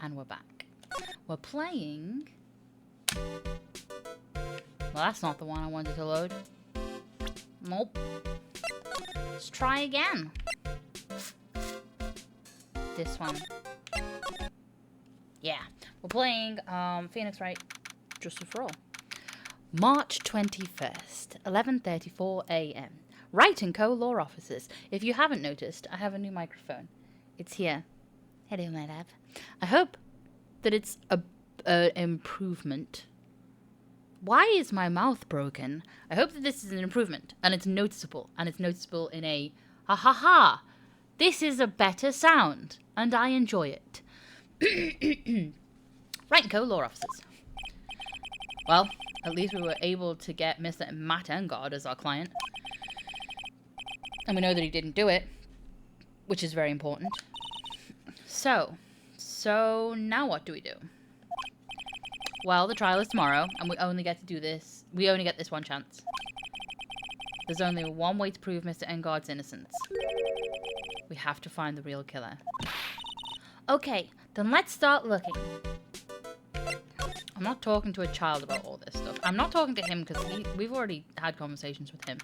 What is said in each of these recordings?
And we're back. We're playing... Well, that's not the one I wanted to load. Nope. Let's try again. This one. Yeah. We're playing Phoenix Wright Justice for All. March 21st, 11:34 a.m. Wright & Co. Law Offices. If you haven't noticed, I have a new microphone. It's here. Hello, my love. I hope that it's a improvement. Why is my mouth broken? I hope that this is an improvement, and it's noticeable, in a ha ha ha. This is a better sound, and I enjoy it. Wright & Co. Law Offices. Well, at least we were able to get Mr. Matt Engard as our client. And we know that he didn't do it, which is very important. So now what do we do? Well, the trial is tomorrow, and we only get to do this. We only get this one chance. There's only one way to prove Mr. Engard's innocence. We have to find the real killer. Okay, then let's start looking. I'm not talking to a child about all this stuff. I'm not talking to him because we've already had conversations with him.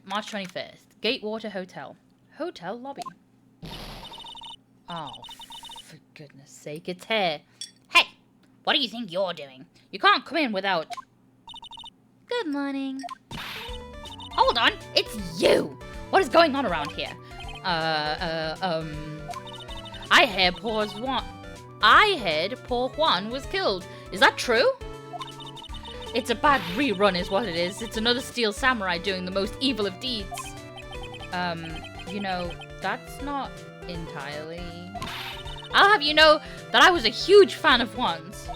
March 21st. Gatewater Hotel. Hotel lobby. Oh, for goodness sake, it's here. Hey, what do you think you're doing? You can't come in without... Good morning. Hold on, it's you! What is going on around here? I heard poor Juan was killed. Is that true? It's a bad rerun is what it is. It's another Steel Samurai doing the most evil of deeds. You know, that's not entirely... I'll have you know that I was a huge fan of Juan's.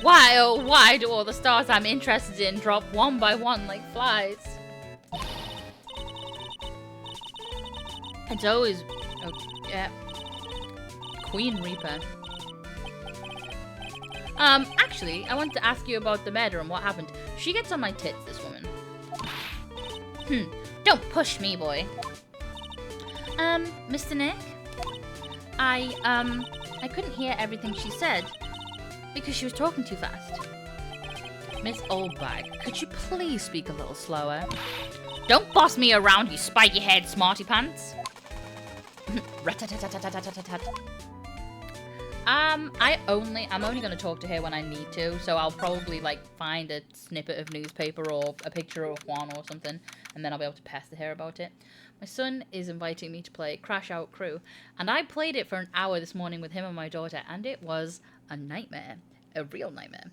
Why, oh why do all the stars I'm interested in drop one by one like flies? It's always... Oh, yeah. Queen Reaper. Actually, I wanted to ask you about the murder and what happened. She gets on my tits, this woman. Don't push me, boy. Mr. Nick? I couldn't hear everything she said because she was talking too fast. Miss Oldbag, could you please speak a little slower? Don't boss me around, you spiky-haired smarty pants. I'm only gonna talk to her when I need to, so I'll probably like find a snippet of newspaper or a picture of Juan or something, and then I'll be able to pester her about it. My son is inviting me to play Crash Out Crew, and I played it for an hour this morning with him and my daughter, and it was a nightmare, a real nightmare.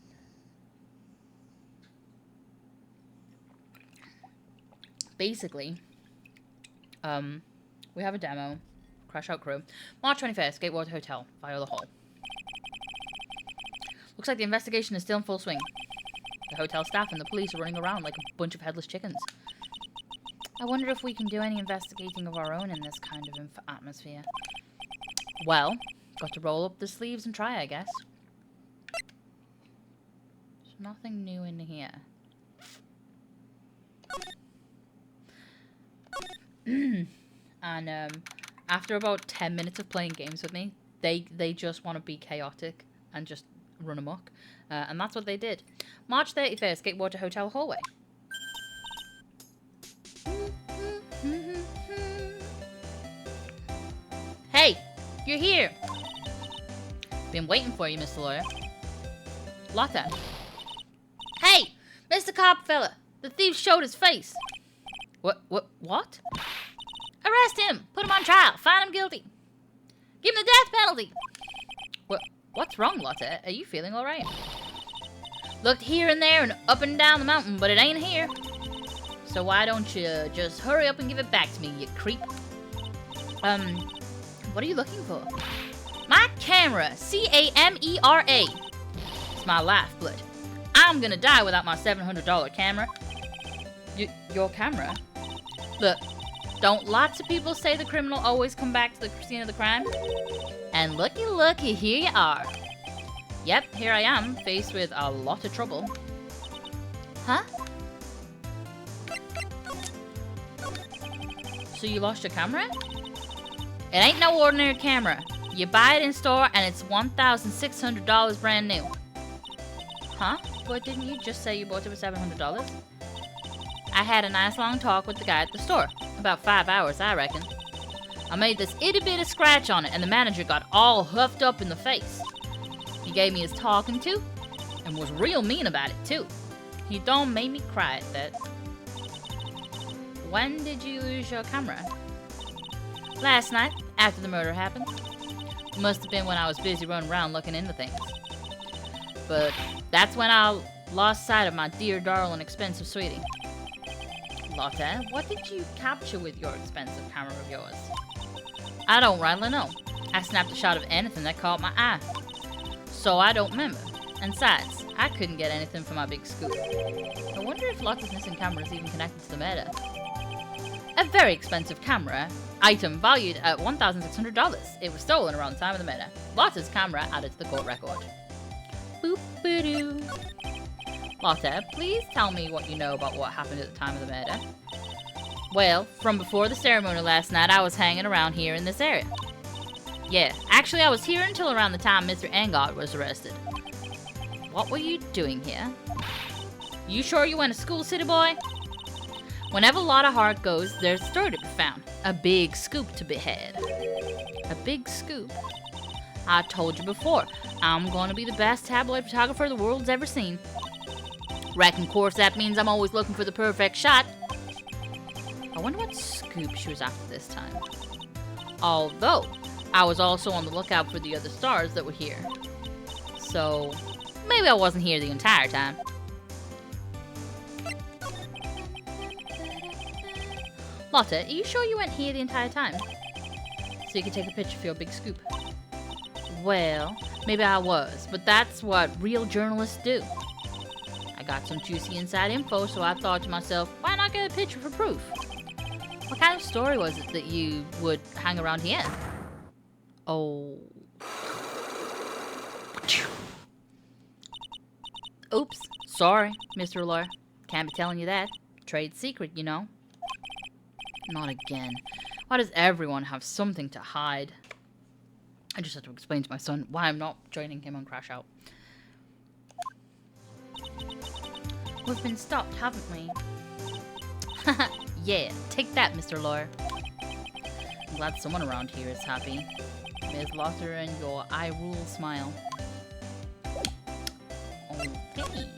Basically, we have a demo, Crash Out Crew, March 21st, Gatewater Hotel, Viola Hall. Looks like the investigation is still in full swing. The hotel staff and the police are running around like a bunch of headless chickens. I wonder if we can do any investigating of our own in this kind of atmosphere. Well, got to roll up the sleeves and try, I guess. There's nothing new in here. And after about 10 minutes of playing games with me, they just want to be chaotic and just run amok. And that's what they did. March 31st, Gatewater Hotel hallway. Hey, you're here. Been waiting for you, Mr. Lawyer. Lotta. Hey, Mr. Cop fella. The thief showed his face. What? Arrest him. Put him on trial. Find him guilty. Give him the death penalty. What's wrong, Lotta? Are you feeling all right? Looked here and there and up and down the mountain, but it ain't here. So why don't you just hurry up and give it back to me, you creep? What are you looking for? My camera. C-A-M-E-R-A. It's my lifeblood. I'm gonna die without my $700 camera. Your camera? Look, don't lots of people say the criminal always come back to the scene of the crime? And looky, here you are. Yep, here I am, faced with a lot of trouble. Huh? So you lost your camera? It ain't no ordinary camera. You buy it in store and it's $1,600 brand new. Huh? But didn't you just say you bought it for $700? I had a nice long talk with the guy at the store. About 5 hours, I reckon. I made this itty bitty scratch on it and the manager got all huffed up in the face. He gave me his talking to and was real mean about it too. He done made me cry at that. When did you lose your camera? Last night, after the murder happened. Must have been when I was busy running around looking into things. But that's when I lost sight of my dear, darling, expensive sweetie. Lotte, what did you capture with your expensive camera of yours? I don't rightly know. I snapped a shot of anything that caught my eye. So I don't remember. And besides, I couldn't get anything for my big scoop. I wonder if Lotte's missing camera is even connected to the murder. A very expensive camera, item valued at $1,600. It was stolen around the time of the murder. Lotte's camera added to the court record. Boop-a-doo. Lotte, please tell me what you know about what happened at the time of the murder. Well, from before the ceremony last night, I was hanging around here in this area. Yeah, actually I was here until around the time Mr. Engard was arrested. What were you doing here? You sure you went to school, city boy? Whenever Lotte Hart goes, there's a story to be found. A big scoop to be had. A big scoop? I told you before, I'm gonna be the best tabloid photographer the world's ever seen. Reckon, of course, that means I'm always looking for the perfect shot. I wonder what scoop she was after this time. Although, I was also on the lookout for the other stars that were here. So, maybe I wasn't here the entire time. Lotte, are you sure you weren't here the entire time? So you could take a picture for your big scoop. Well, maybe I was, but that's what real journalists do. I got some juicy inside info, so I thought to myself, why not get a picture for proof? What kind of story was it that you would hang around here? Oh. Oops, sorry, Mr. Lawyer. Can't be telling you that. Trade secret, you know. Not again. Why does everyone have something to hide? I just have to explain to my son why I'm not joining him on Crash Out. We've been stopped, haven't we? Yeah, take that, Mr. Lawyer. I'm glad someone around here is happy. Ms. Lotter and your I rule smile. Okay.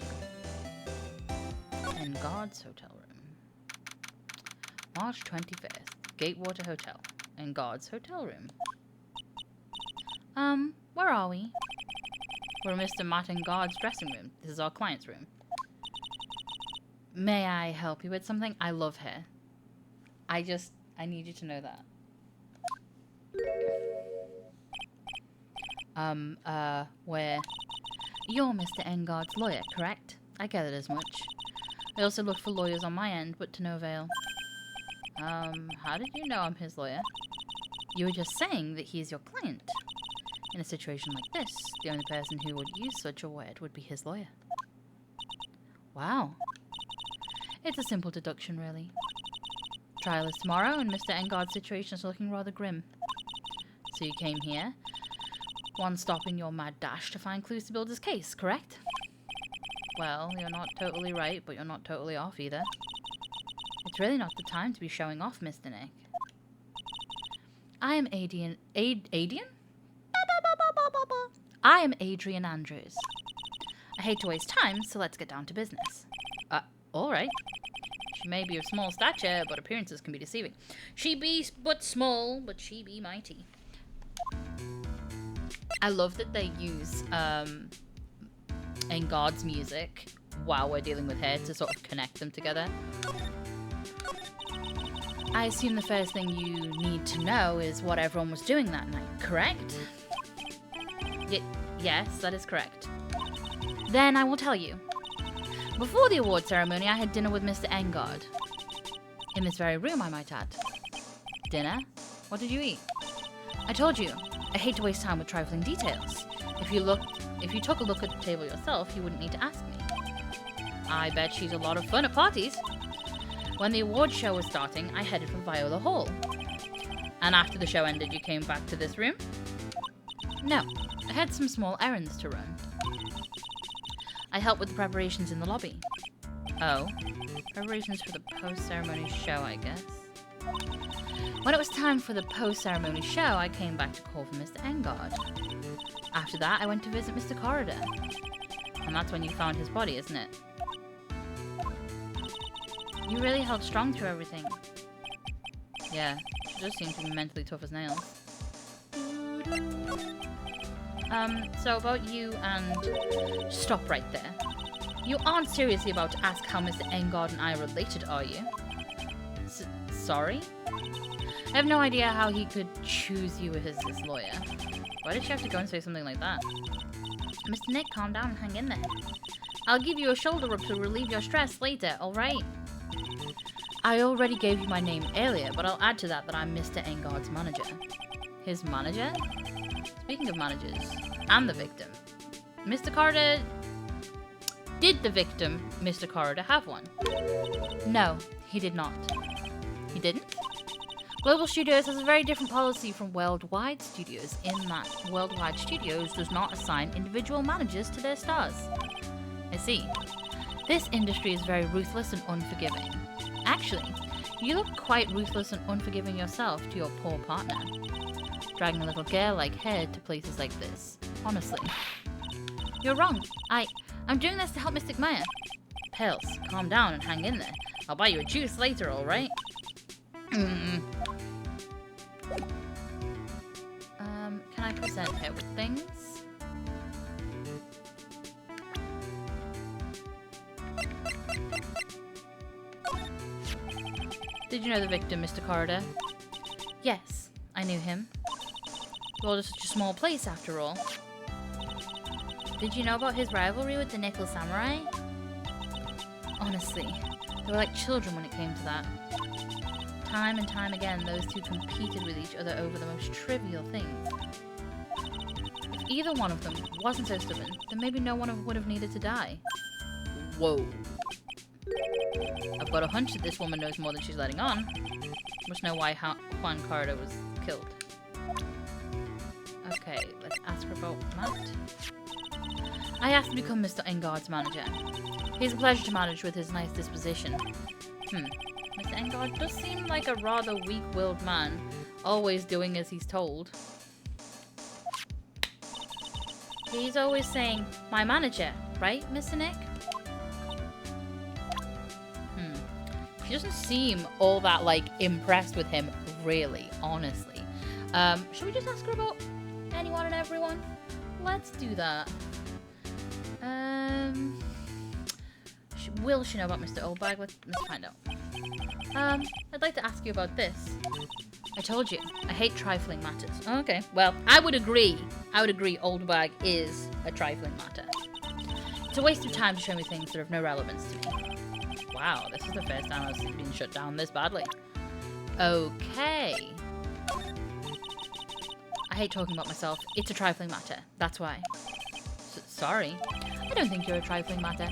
In God's hotel room. March 25th. Gatewater Hotel. In God's hotel room. Where are we? We're Mr. Martin God's dressing room. This is our client's room. May I help you with something? I love her. I need you to know that. Where? You're Mr. Engard's lawyer, correct? I gathered as much. I also looked for lawyers on my end, but to no avail. How did you know I'm his lawyer? You were just saying that he's your client. In a situation like this, the only person who would use such a word would be his lawyer. Wow. It's a simple deduction, really. Trial is tomorrow, and Mr. Engard's situation is looking rather grim. So you came here, one stop in your mad dash to find clues to build his case, correct? Well, you're not totally right, but you're not totally off either. It's really not the time to be showing off, Mr. Nick. I am Adrian... Adrian? I am Adrian Andrews. I hate to waste time, so let's get down to business. Alright. She may be of small stature, but appearances can be deceiving. She be but small, but she be mighty. I love that they use Engard's music while we're dealing with her to sort of connect them together. I assume the first thing you need to know is what everyone was doing that night, correct? Yes, that is correct. Then I will tell you. Before the award ceremony, I had dinner with Mr. Engard. In this very room, I might add. Dinner? What did you eat? I told you, I hate to waste time with trifling details. If you took a look at the table yourself, you wouldn't need to ask me. I bet she's a lot of fun at parties. When the award show was starting, I headed for Viola Hall. And after the show ended, you came back to this room? No, I had some small errands to run. I helped with the preparations in the lobby. Oh, preparations for the post-ceremony show, I guess. When it was time for the post-ceremony show, I came back to call for Mr. Engard. After that, I went to visit Mr. Corridor. And that's when you found his body, isn't it? You really held strong through everything. Yeah, she does seem to be mentally tough as nails. So about you and... Stop right there. You aren't seriously about to ask how Mr. Engard and I are related, are you? Sorry? I have no idea how he could choose you as his lawyer. Why did she have to go and say something like that? Mr. Nick, calm down and hang in there. I'll give you a shoulder rub to relieve your stress later, alright? I already gave you my name earlier, but I'll add to that I'm Mr. Engard's manager. His manager? Speaking of managers, and the victim, Mr. Corridor... Did the victim, Mr. Corridor, have one? No, he did not. He didn't? Global Studios has a very different policy from Worldwide Studios in that Worldwide Studios does not assign individual managers to their stars. I see. This industry is very ruthless and unforgiving. Actually, you look quite ruthless and unforgiving yourself to your poor partner. Dragging a little girl like her to places like this. Honestly. You're wrong. I'm doing this to help Mystic Maya. Pels, calm down and hang in there. I'll buy you a juice later, alright? Can I present her with things? Did you know the victim, Mr. Corridor? Yes, I knew him. Well, it's such a small place after all. Did you know about his rivalry with the Nickel Samurai? Honestly, they were like children when it came to that. Time and time again, those two competed with each other over the most trivial things. If either one of them wasn't so stubborn, then maybe no one would have needed to die. Whoa. I've got a hunch that this woman knows more than she's letting on. Must know why Juan Corridor was killed. Okay, let's ask her about Matt. I asked to become Mr. Engard's manager. He's a pleasure to manage with his nice disposition. Mr. Engard does seem like a rather weak-willed man, always doing as he's told. He's always saying, my manager, right, Mr. Nick? She doesn't seem all that, like, impressed with him, really, honestly. Should we just ask her about anyone and everyone? Let's do that. Will she know about Mr. Oldbag? Let's find out. I'd like to ask you about this. I told you, I hate trifling matters. Oh, okay, well, I would agree. Oldbag is a trifling matter. It's a waste of time to show me things that have no relevance to me. Wow, this is the first time I've been shut down this badly. Okay. I hate talking about myself. It's a trifling matter. That's why. Sorry. I don't think you're a trifling matter.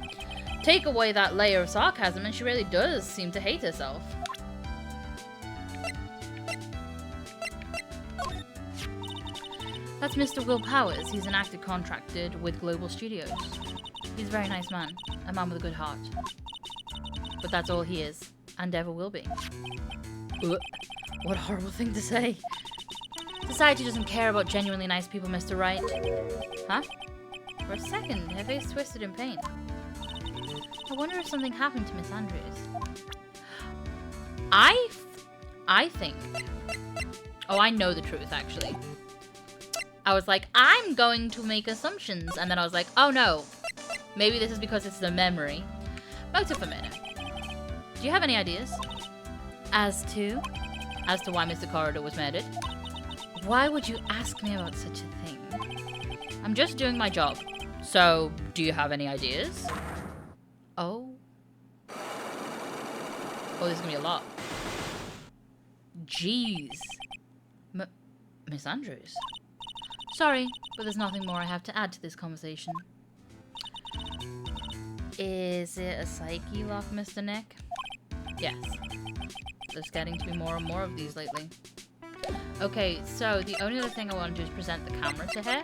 Take away that layer of sarcasm and she really does seem to hate herself. That's Mr. Will Powers. He's an actor contracted with Global Studios. He's a very nice man. A man with a good heart. But that's all he is. And ever will be. What a horrible thing to say. Society doesn't care about genuinely nice people, Mr. Wright. Huh? For a second, her face twisted in pain. I wonder if something happened to Miss Andrews. I think... Oh, I know the truth, actually. I was like, I'm going to make assumptions. And then I was like, oh no. Maybe this is because it's the memory. Motive for minute. Do you have any ideas? As to why Mr. Corridor was murdered? Why would you ask me about such a thing? I'm just doing my job. So, do you have any ideas? Oh. Oh, this is gonna be a lot. Jeez. Miss Andrews? Sorry, but there's nothing more I have to add to this conversation. Is it a psyche lock, Mr. Nick? Yes. There's getting to be more and more of these lately. Okay, so the only other thing I want to do is present the camera to her.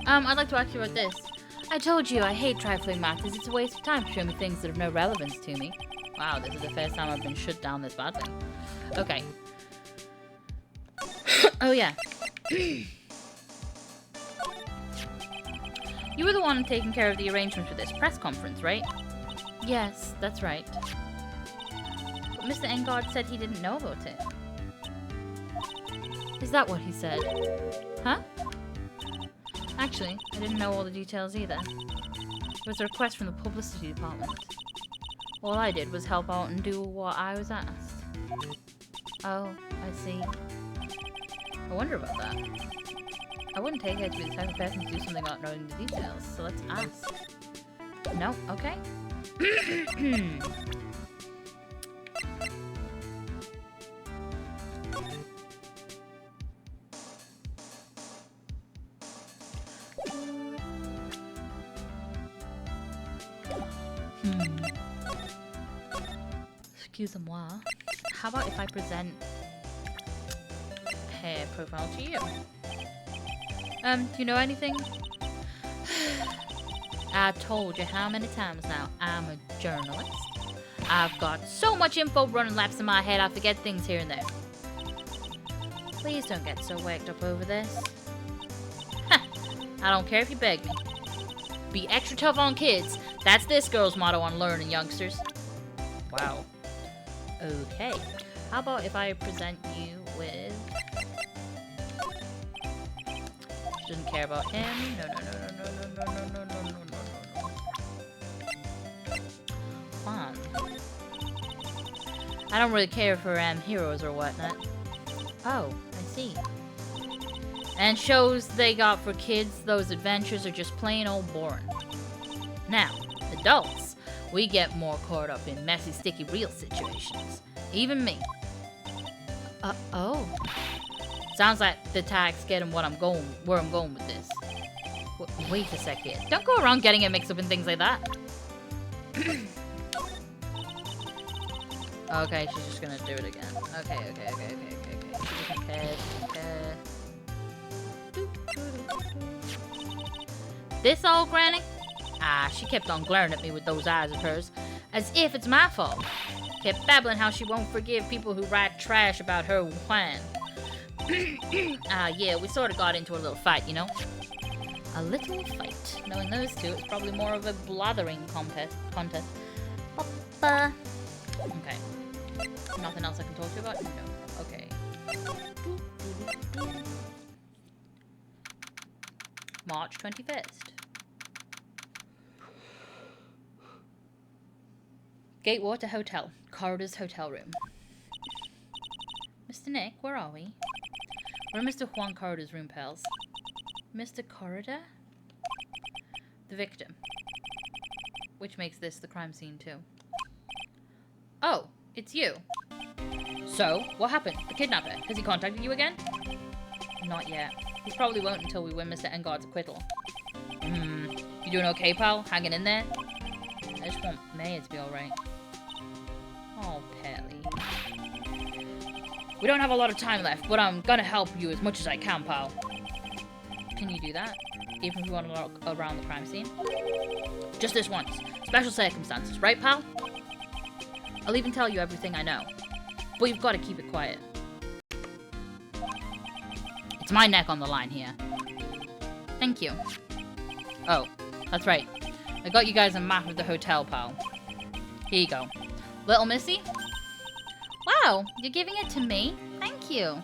I'd like to ask you about this. I told you I hate trifling matters. It's a waste of time to show me things that have no relevance to me. Wow, this is the first time I've been shut down this badly. Okay. Oh, yeah. You were the one taking care of the arrangements for this press conference, right? Yes, that's right. But Mr. Engard said he didn't know about it. Is that what he said? Huh? Actually, I didn't know all the details either. It was a request from the publicity department. All I did was help out and do what I was asked. Oh, I see. I wonder about that. I wouldn't take her to be the type of person to do something without knowing the details, so let's ask. No? Okay. Excuse-moi. How about if I present her profile to you? Do you know anything? I told you how many times now, I'm a journalist. I've got so much info running laps in my head, I forget things here and there. Please don't get so worked up over this. I don't care if you beg me. Be extra tough on kids. That's this girl's motto on learning, youngsters. Wow. Okay. How about if I present you with... She doesn't care about him. No. Fun. I don't really care for heroes or whatnot. Oh, I see. And shows they got for kids, those adventures are just plain old boring. Now, adults, we get more caught up in messy, sticky, real situations. Even me. Oh. Sounds like the tags getting where I'm going with this. Wait a second. Don't go around getting it mixed up in things like that. Okay, she's just gonna do it again. Okay. She doesn't care. This old granny? Ah, she kept on glaring at me with those eyes of hers, as if it's my fault. Kept babbling how she won't forgive people who write trash about her wine. Yeah, we sort of got into a little fight, you know? A little fight. Knowing those two, it's probably more of a blathering contest. Okay. Nothing else I can talk to you about? No. Okay. March 21st. Gatewater Hotel. Corridor's hotel room. Mr. Nick, where are we? We're in Mr. Juan Corridor's room, pals. Mr. Corridor? The victim. Which makes this the crime scene, too. Oh, it's you. So, what happened? The kidnapper. Has he contacted you again? Not yet. He probably won't until we win Mr. Engard's acquittal. You doing okay, pal? Hanging in there? I just want Maya to be alright. Oh, Pelly. We don't have a lot of time left, but I'm gonna help you as much as I can, pal. Can you do that? Even if you want to look around the crime scene? Just this once. Special circumstances, right, pal? I'll even tell you everything I know. But you've got to keep it quiet. It's my neck on the line here. Thank you. Oh, that's right. I got you guys a map of the hotel, pal. Here you go. Little Missy? Wow, you're giving it to me? Thank you.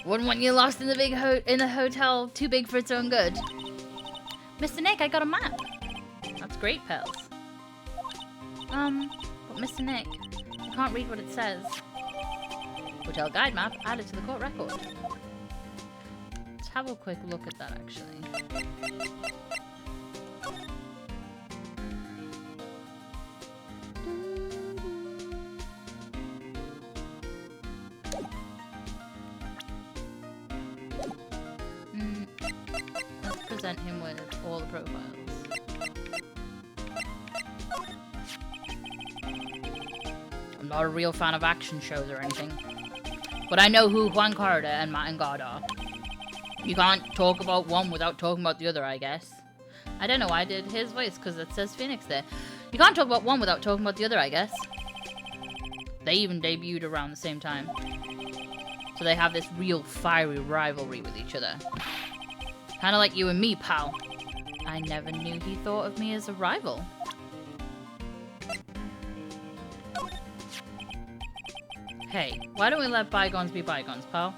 Wouldn't want you lost in the in the hotel too big for its own good. Mr. Nick, I got a map. That's great, pals. But Mr. Nick, I can't read what it says. Hotel guide map added to the court record. Let's have a quick look at that, actually. Let's present him with all the profiles. not a real fan of action shows or anything. But I know who Juan Carter and Matt and God are. You can't talk about one without talking about the other, I guess. I don't know why I did his voice, because it says Phoenix there. You can't talk about one without talking about the other, I guess. They even debuted around the same time. So they have this real fiery rivalry with each other. Kinda like you and me, pal. I never knew he thought of me as a rival. Hey, why don't we let bygones be bygones, pal?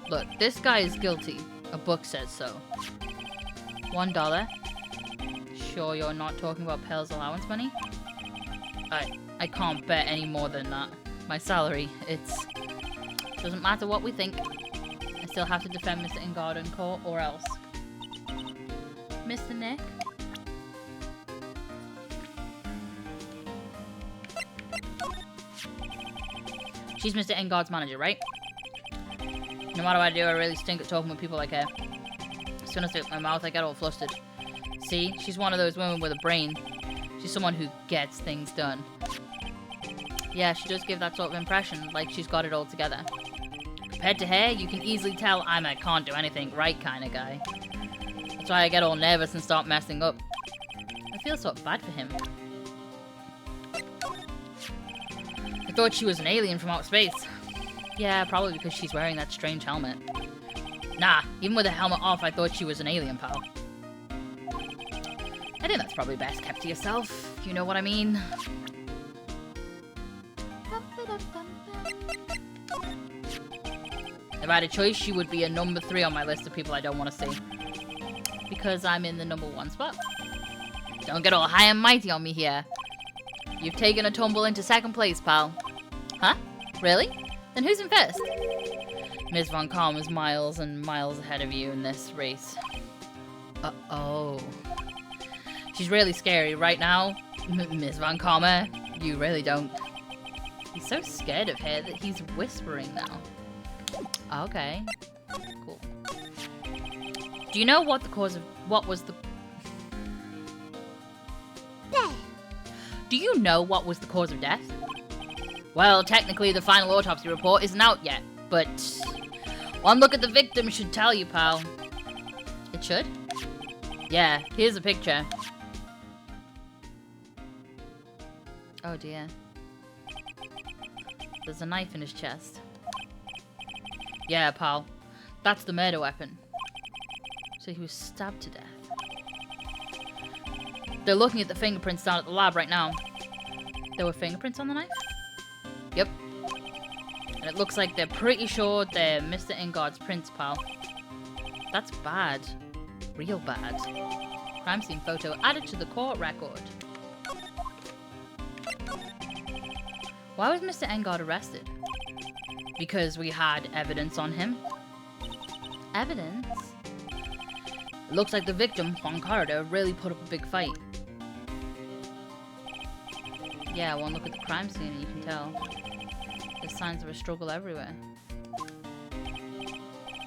Look, this guy is guilty. A book says so. $1. Sure you're not talking about Pale's allowance money? I can't bet any more than that. My salary, doesn't matter what we think. I still have to defend Mr. Ingard in court, or else. Mr. Nick? She's Mr. Ingard's manager, right? No matter what I do, I really stink at talking with people like her. As soon as I open my mouth, I get all flustered. See, she's one of those women with a brain. She's someone who gets things done. Yeah, she does give that sort of impression, like she's got it all together. Compared to her, you can easily tell I'm a can't do anything right kind of guy. That's why I get all nervous and start messing up. I feel sort of bad for him. I thought she was an alien from outer space. Yeah, probably because she's wearing that strange helmet. Nah, even with the helmet off, I thought she was an alien, pal. I think that's probably best kept to yourself. You know what I mean? If I had a choice, she would be a number 3 on my list of people I don't want to see. Because I'm in the number 1 spot. Don't get all high and mighty on me here. You've taken a tumble into 2nd place, pal. Huh? Really? Then who's in 1st? Ms. Von Calm is miles and miles ahead of you in this race. Uh-oh. She's really scary right now. Ms. Von Calmer, you really don't. He's so scared of her that he's whispering now. Okay. Cool. Do you know what was the Do you know what was the cause of death? Well, technically the final autopsy report isn't out yet, but one look at the victim should tell you, pal. It should? Yeah, here's a picture. Oh dear. There's a knife in his chest. Yeah, pal. That's the murder weapon. So he was stabbed to death. They're looking at the fingerprints down at the lab right now. There were fingerprints on the knife? Yep. And it looks like they're pretty sure they're Mr. Ingard's prints, pal. That's bad. Real bad. Crime scene photo added to the court record. Why was Mr. Ingard arrested? Because we had evidence on him. Evidence? It looks like the victim, Juan Carter, really put up a big fight. Yeah, one look at the crime scene and you can tell. There's signs of a struggle everywhere.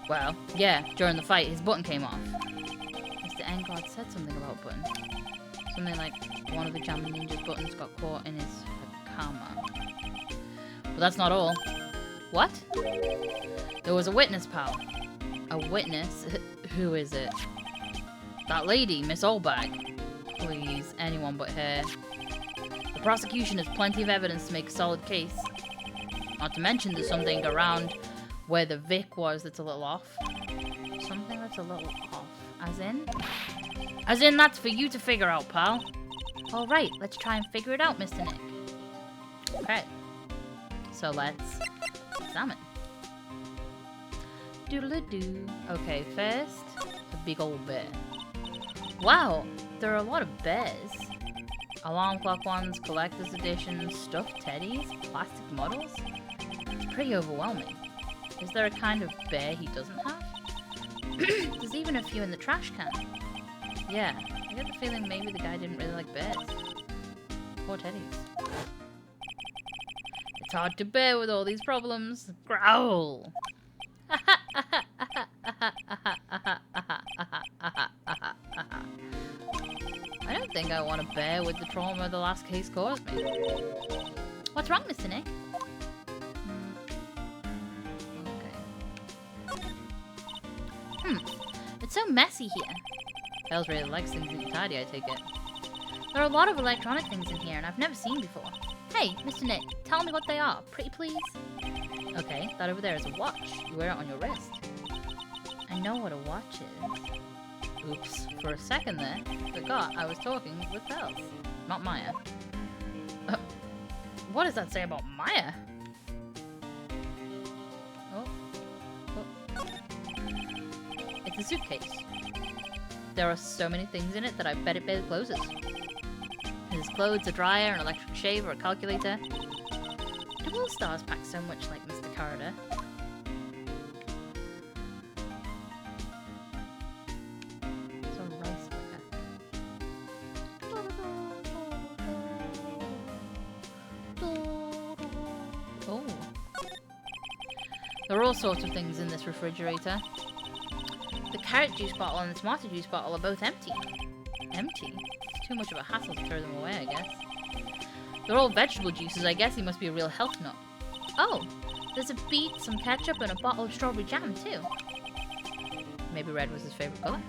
Well, yeah, during the fight, his button came off. Mr. Ingard said something about button. Something like one of the Jammin' Ninja's buttons got caught in his hakama. But that's not all. What? There was a witness, pal. A witness? Who is it? That lady, Miss Oldbag. Please, anyone but her. The prosecution has plenty of evidence to make a solid case. Not to mention there's something around where the Vic was that's a little off. Something that's a little off. As in? As in, that's for you to figure out, pal. Alright, let's try and figure it out, Mr. Nick. Alright. So let's examine. Doodle-doo. Okay, first, a big old bear. Wow, there are a lot of bears. Alarm clock ones, collector's editions, stuffed teddies, plastic models. It's pretty overwhelming. Is there a kind of bear he doesn't have? There's even a few in the trash can. Yeah, I get the feeling maybe the guy didn't really like bears. Poor teddies. It's hard to bear with all these problems. Growl! I don't think I want to bear with the trauma the last case caused me. What's wrong, Mr. Nick? Okay. It's so messy here. Bells really likes things neat and tidy, I take it. There are a lot of electronic things in here, and I've never seen before. Hey, Mr. Nick, tell me what they are, pretty please? Okay, that over there is a watch. You wear it on your wrist. I know what a watch is. Oops, for a second there, forgot I was talking with Bells, not Maya. What does that say about Maya? Oh. It's a suitcase. There are so many things in it that I bet it barely closes. There's clothes, a dryer, an electric shaver, a calculator. Do all stars pack so much like Mr. Carter? It's a rice cooker. Oh. There are all sorts of things in this refrigerator. The carrot juice bottle and the tomato juice bottle are both empty. Empty? It's too much of a hassle to throw them away, I guess. They're all vegetable juices. I guess he must be a real health nut. Oh, there's a beet, some ketchup, and a bottle of strawberry jam, too. Maybe red was his favorite color.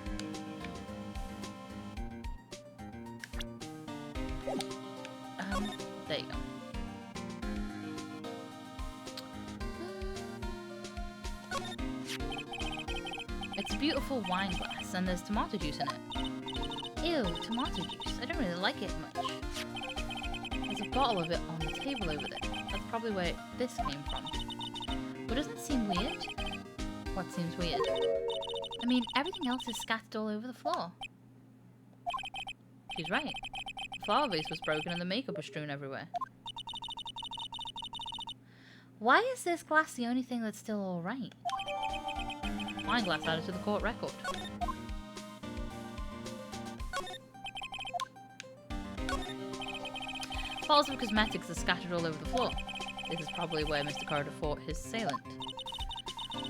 There you go. It's a beautiful wine glass, and there's tomato juice in it. Ew, tomato juice. I don't really like it much. There's a bottle of it on the table over there. That's probably where this came from. But doesn't it seem weird? What seems weird? I mean, everything else is scattered all over the floor. She's right. The flower vase was broken and the makeup was strewn everywhere. Why is this glass the only thing that's still alright? Wine glass added to the court record. Bottles of cosmetics are scattered all over the floor. This is probably where Mr. Carter fought his assailant.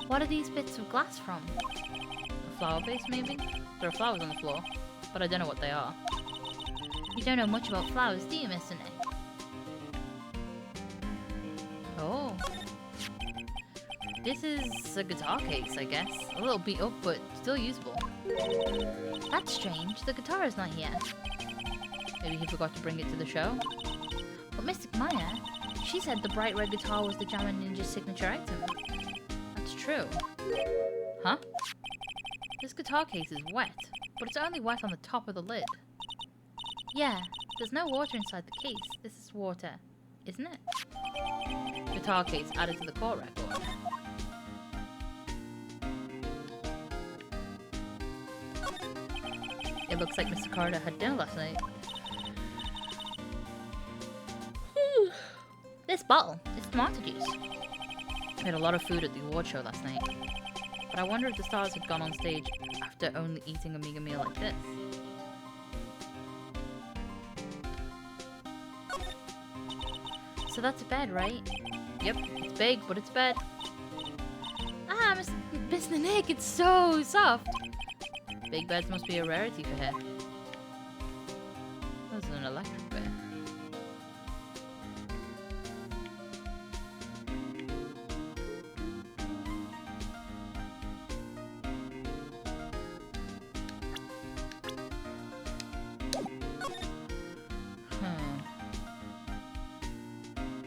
What are these bits of glass from? A flower vase, maybe? There are flowers on the floor, but I don't know what they are. You don't know much about flowers, do you, Mr. Nick? Oh. This is a guitar case, I guess. A little beat up, but still usable. That's strange. The guitar is not here. Maybe he forgot to bring it to the show? But Mystic Maya, she said the bright red guitar was the Jammer Ninja's signature item. That's true. Huh? This guitar case is wet, but it's only wet on the top of the lid. Yeah, there's no water inside the case. This is water, isn't it? Guitar case added to the court record. It looks like Mr. Carter had dinner last night. This bottle is tomato juice. We had a lot of food at the award show last night. But I wonder if the stars had gone on stage after only eating a meager meal like this. So that's a bed, right? Yep, it's big, but it's a bed. Ah, Mr. Nick, it's so soft. Big beds must be a rarity for here. This is an electric bed.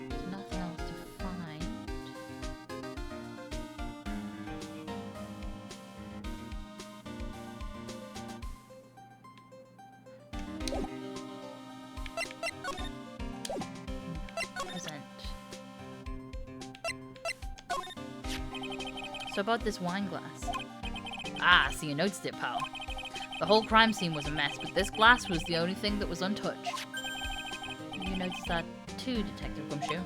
There's nothing else to find. Present. So about this wine glass. Ah, so you noticed it, pal. The whole crime scene was a mess, but this glass was the only thing that was untouched. You noticed that too, Detective Gumshoe?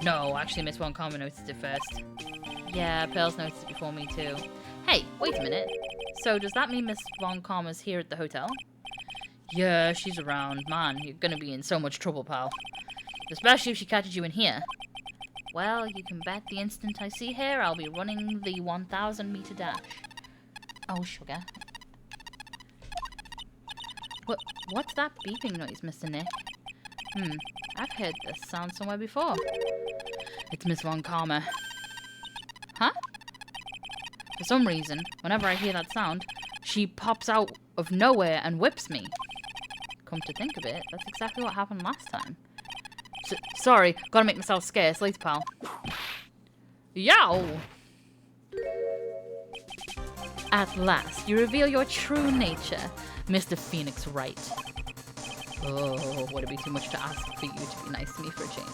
No, actually Miss Von Karma noticed it first. Yeah, Pearls noticed it before me too. Hey, wait a minute. So does that mean Miss Von Karma's here at the hotel? Yeah, she's around. Man, you're gonna be in so much trouble, pal. Especially if she catches you in here. Well, you can bet the instant I see her, I'll be running the 1,000-meter dash. Oh, sugar. What's that beeping noise, Mr. Nick? I've heard this sound somewhere before. It's Miss Von Karma. Huh? For some reason, whenever I hear that sound, she pops out of nowhere and whips me. Come to think of it, that's exactly what happened last time. Sorry, gotta make myself scarce. Later, pal. Yow! At last, you reveal your true nature, Mr. Phoenix Wright. Oh, would it be too much to ask for you to be nice to me for a change?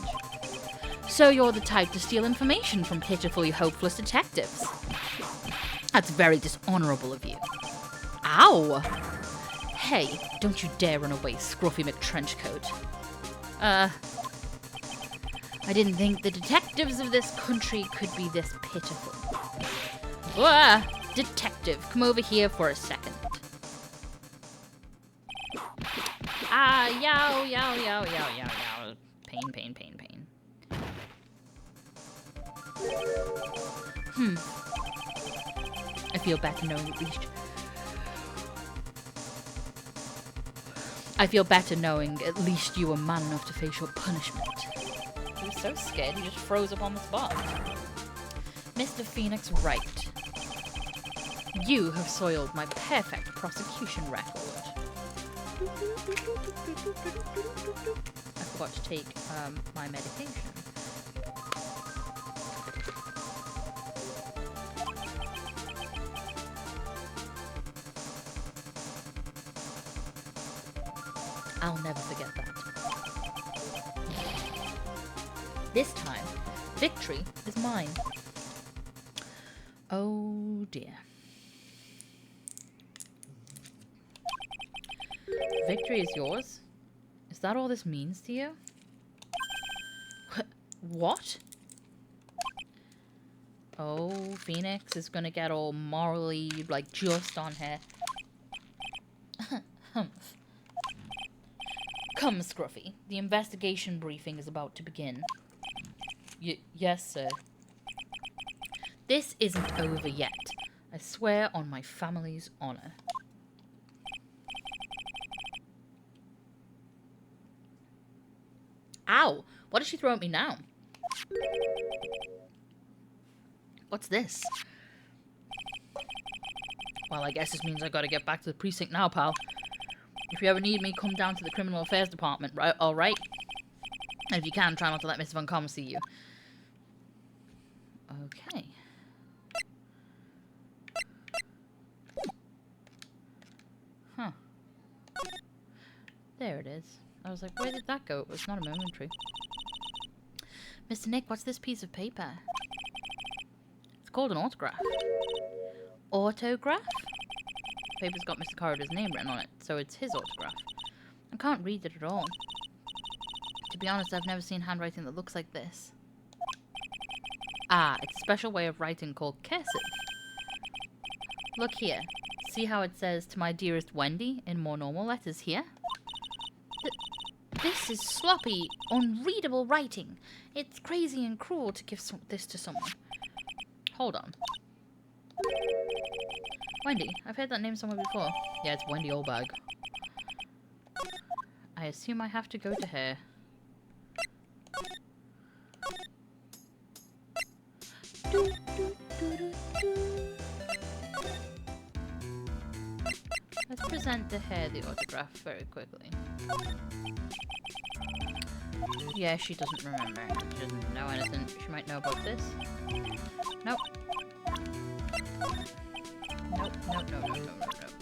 So you're the type to steal information from pitifully hopeless detectives. That's very dishonorable of you. Ow! Hey, don't you dare run away, Scruffy McTrenchcoat. I didn't think the detectives of this country could be this pitiful. Detective, come over here for a second. Yow, yow, yow, yow, yow, yow. Pain, pain, pain, pain. I feel better knowing at least. I feel better knowing at least you were man enough to face your punishment. He was so scared he just froze up on the spot. Mr. Phoenix Wright, you have soiled my perfect prosecution record. I forgot to take my medication. I'll never forget that. This time, victory is mine. Oh dear. Victory is yours? Is that all this means to you? What? Oh, Phoenix is gonna get all morally, like, just on her. Come, Scruffy. The investigation briefing is about to begin. Yes, sir. This isn't over yet. I swear on my family's honor. Ow! What did she throw at me now? What's this? Well, I guess this means I gotta get back to the precinct now, pal. If you ever need me, come down to the Criminal Affairs Department, right? Alright? And if you can, try not to let Miss Von Karma see you. Okay. Huh. There it is. I was like, where did that go? It was not a momentary. Mr. Nick, what's this piece of paper? It's called an autograph. Autograph? The paper's got Mr. Corridor's name written on it, so it's his autograph. I can't read it at all. To be honest, I've never seen handwriting that looks like this. Ah, it's a special way of writing called cursive. Look here. See how it says, "To my dearest Wendy," in more normal letters here? This is sloppy, unreadable writing. It's crazy and cruel to give this to someone. Hold on. Wendy. I've heard that name somewhere before. Yeah, it's Wendy Oldbag. I assume I have to go to her. Let's present to her the autograph very quickly. Yeah, she doesn't remember. She doesn't know anything. She might know about this. Nope. Nope, nope, nope, nope, nope, nope, nope.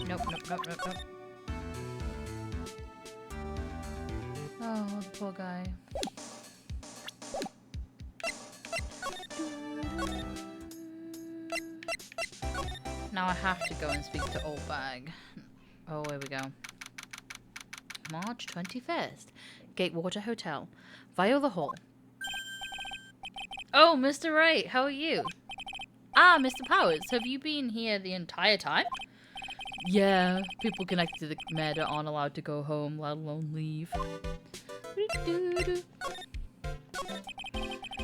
Nope, nope, nope, nope, nope. Oh, the poor guy. Now I have to go and speak to Oldbag. Oh, here we go. March 21st. Gatewater Hotel. Viola Hall. Oh, Mr. Wright, how are you? Ah, Mr. Powers, have you been here the entire time? Yeah, people connected to the murder aren't allowed to go home, let alone leave.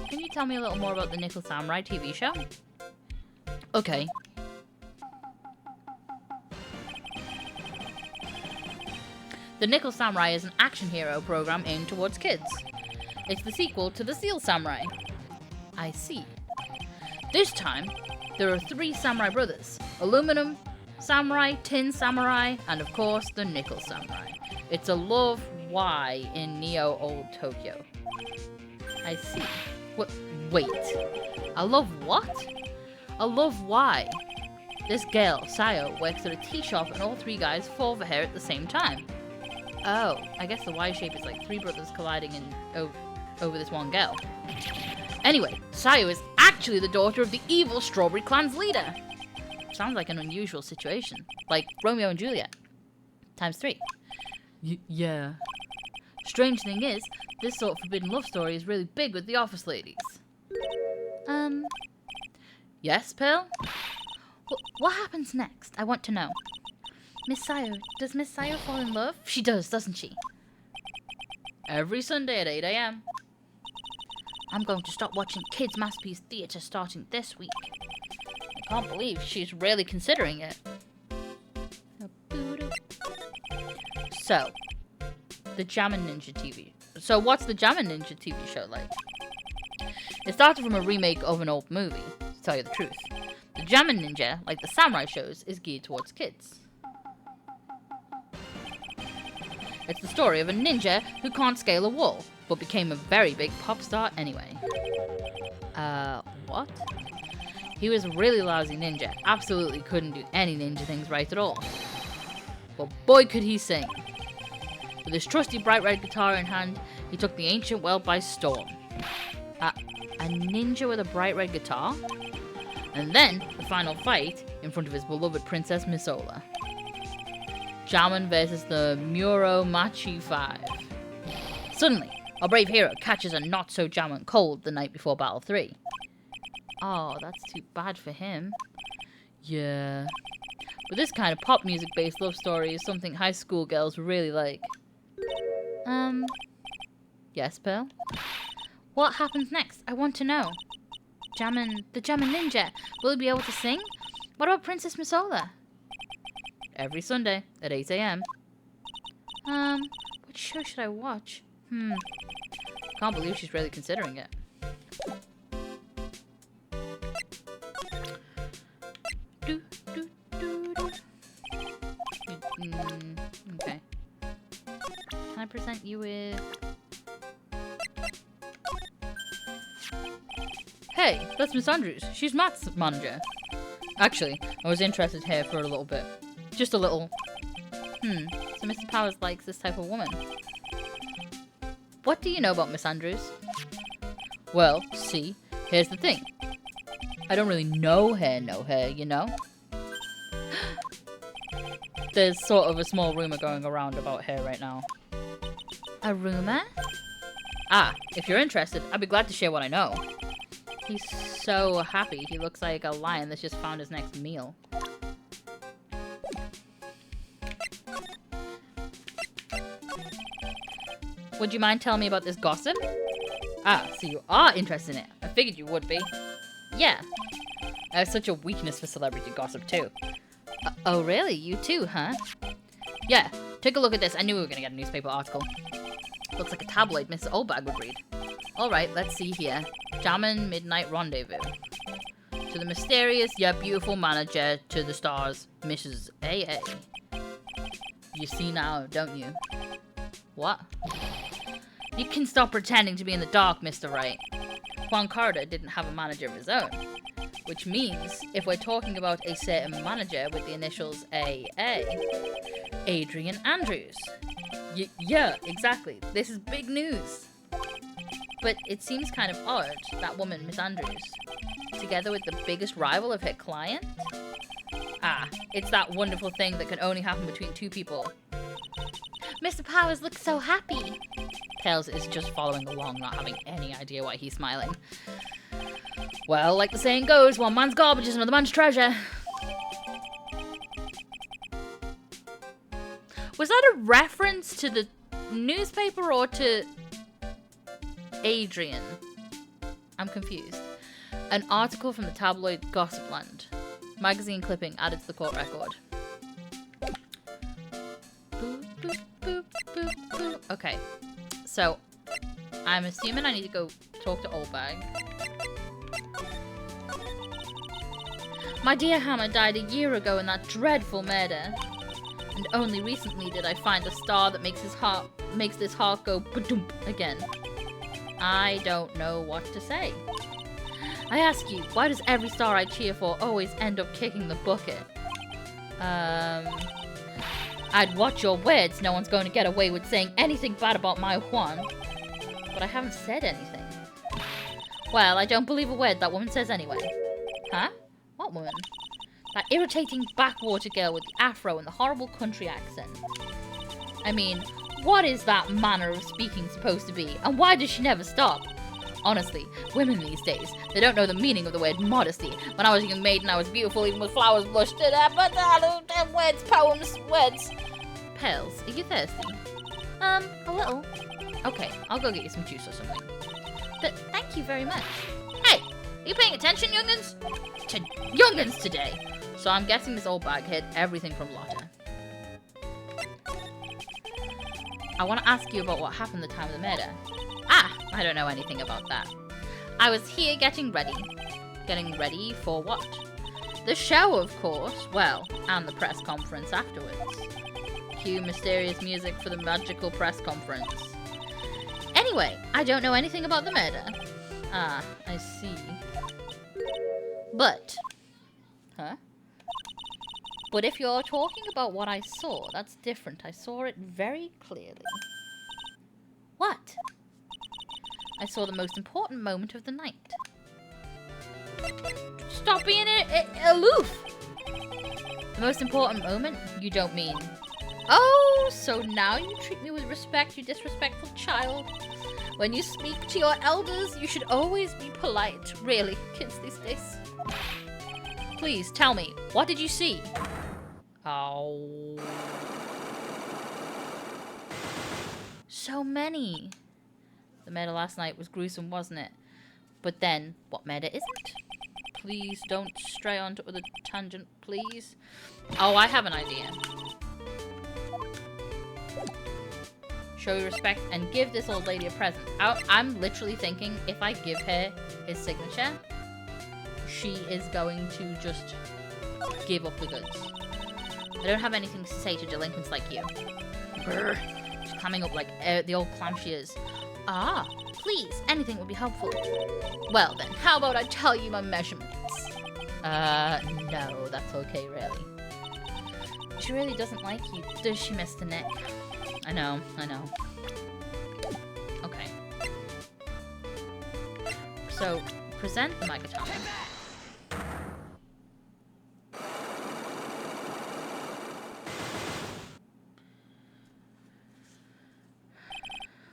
Can you tell me a little more about the Nickel Samurai TV show? Okay. The Nickel Samurai is an action hero program aimed towards kids. It's the sequel to the Steel Samurai. I see. This time, there are 3 samurai brothers. Aluminum Samurai, Tin Samurai, and of course, the Nickel Samurai. It's a love why in Neo Old Tokyo. I see. Wait. A love what? A love why? This girl, Sayo, works at a tea shop and all 3 guys fall for her at the same time. Oh, I guess the Y shape is like 3 brothers colliding over this one girl. Anyway, Sayo is actually the daughter of the evil Strawberry Clan's leader. Sounds like an unusual situation. Like Romeo and Juliet. Times 3. Yeah. Strange thing is, this sort of forbidden love story is really big with the office ladies. Yes, Pearl? What happens next? I want to know. Miss Sayo, does Miss Sayo fall in love? She does, doesn't she? Every Sunday at 8 a.m. I'm going to stop watching Kids Masterpiece Theatre starting this week. I can't believe she's really considering it. So, the Jammin' Ninja TV. So what's the Jammin' Ninja TV show like? It started from a remake of an old movie, to tell you the truth. The Jammin' Ninja, like the samurai shows, is geared towards kids. It's the story of a ninja who can't scale a wall, but became a very big pop star anyway. What? He was a really lousy ninja, absolutely couldn't do any ninja things right at all. But boy could he sing. With his trusty bright red guitar in hand, he took the ancient world by storm. A ninja with a bright red guitar? And then, the final fight, in front of his beloved Princess Misola. Jammin versus the Muromachi 5. Suddenly, our brave hero catches a not-so-Jammin cold the night before Battle 3. Oh, that's too bad for him. Yeah. But this kind of pop music-based love story is something high school girls really like. Yes, Pearl? What happens next? I want to know. The Jammin' Ninja. Will he be able to sing? What about Princess Misola? Every Sunday at 8 a.m. What show should I watch? Can't believe she's really considering it. Okay. Can I present you with... Hey, that's Miss Andrews. She's Matt's manager. Actually, I was interested here for a little bit. Just a little. So Mr. Powers likes this type of woman. What do you know about Miss Andrews? Well, see, here's the thing. I don't really know her, you know? There's sort of a small rumor going around about her right now. A rumor? Ah, if you're interested, I'd be glad to share what I know. He's so happy. He looks like a lion that's just found his next meal. Would you mind telling me about this gossip? Ah, so you are interested in it. I figured you would be. Yeah. I have such a weakness for celebrity gossip, too. Oh, really? You too, huh? Yeah. Take a look at this. I knew we were going to get a newspaper article. Looks like a tabloid Mrs. Oldbag would read. Alright, let's see here. Jammin' Midnight Rendezvous. To the mysterious yet beautiful manager, to the stars, Mrs. A.A. You see now, don't you? What? You can stop pretending to be in the dark, Mr. Wright. Juan Carter didn't have a manager of his own. Which means, if we're talking about a certain manager with the initials A.A., Adrian Andrews. Yeah, exactly. This is big news. But it seems kind of odd, that woman, Miss Andrews, together with the biggest rival of her client? Ah, it's that wonderful thing that can only happen between 2 people. Mr. Powers looks so happy. Tails is just following along, not having any idea why he's smiling. Well, like the saying goes, one man's garbage is another man's treasure. Was that a reference to the newspaper or to Adrian? I'm confused. An article from the tabloid Gossipland. Magazine clipping added to the court record. Boop, boop, boop, Okay. So, I'm assuming I need to go talk to Oldbag. My dear Hammer died a year ago in that dreadful murder. And only recently did I find a star that makes this heart go ba-doomp again. I don't know what to say. I ask you, why does every star I cheer for always end up kicking the bucket? I'd watch your words. No one's going to get away with saying anything bad about my Juan. But I haven't said anything. Well, I don't believe a word that woman says anyway. Huh? What woman? That irritating backwater girl with the afro and the horrible country accent. I mean, what is that manner of speaking supposed to be? And why does she never stop? Honestly, women these days, they don't know the meaning of the word modesty. When I was a young maiden, I was beautiful even with flowers blushed to death. But words, poems, words. Pels, are you thirsty? A little. Okay, I'll go get you some juice or something. Thank you very much. Hey, are you paying attention, young'uns? Young'uns today. So I'm guessing this old bag hid everything from Lotta. I want to ask you about what happened the time of the murder. Ah, I don't know anything about that. I was here getting ready. Getting ready for what? The show, of course. Well, and the press conference afterwards. Cue mysterious music for the magical press conference. Anyway, I don't know anything about the murder. Ah, I see. But... Huh? But if you're talking about what I saw, that's different. I saw it very clearly. What? I saw the most important moment of the night. Stop being aloof! The most important moment? You don't mean... Oh, so now you treat me with respect, you disrespectful child. When you speak to your elders, you should always be polite. Really, kids these days. Please, tell me, what did you see? Oh. So many. The murder last night was gruesome, wasn't it? But then, what murder isn't? Please don't stray onto other tangent, please. Oh, I have an idea. Show respect and give this old lady a present. I'm literally thinking if I give her his signature, she is going to just give up the goods. I don't have anything to say to delinquents like you. Brr. She's coming up like the old clam she is. Ah, please, anything would be helpful. Well then, how about I tell you my measurements? No, that's okay, really. She really doesn't like you, does she, Mr. Nick? I know. Okay. So, present the Megatron.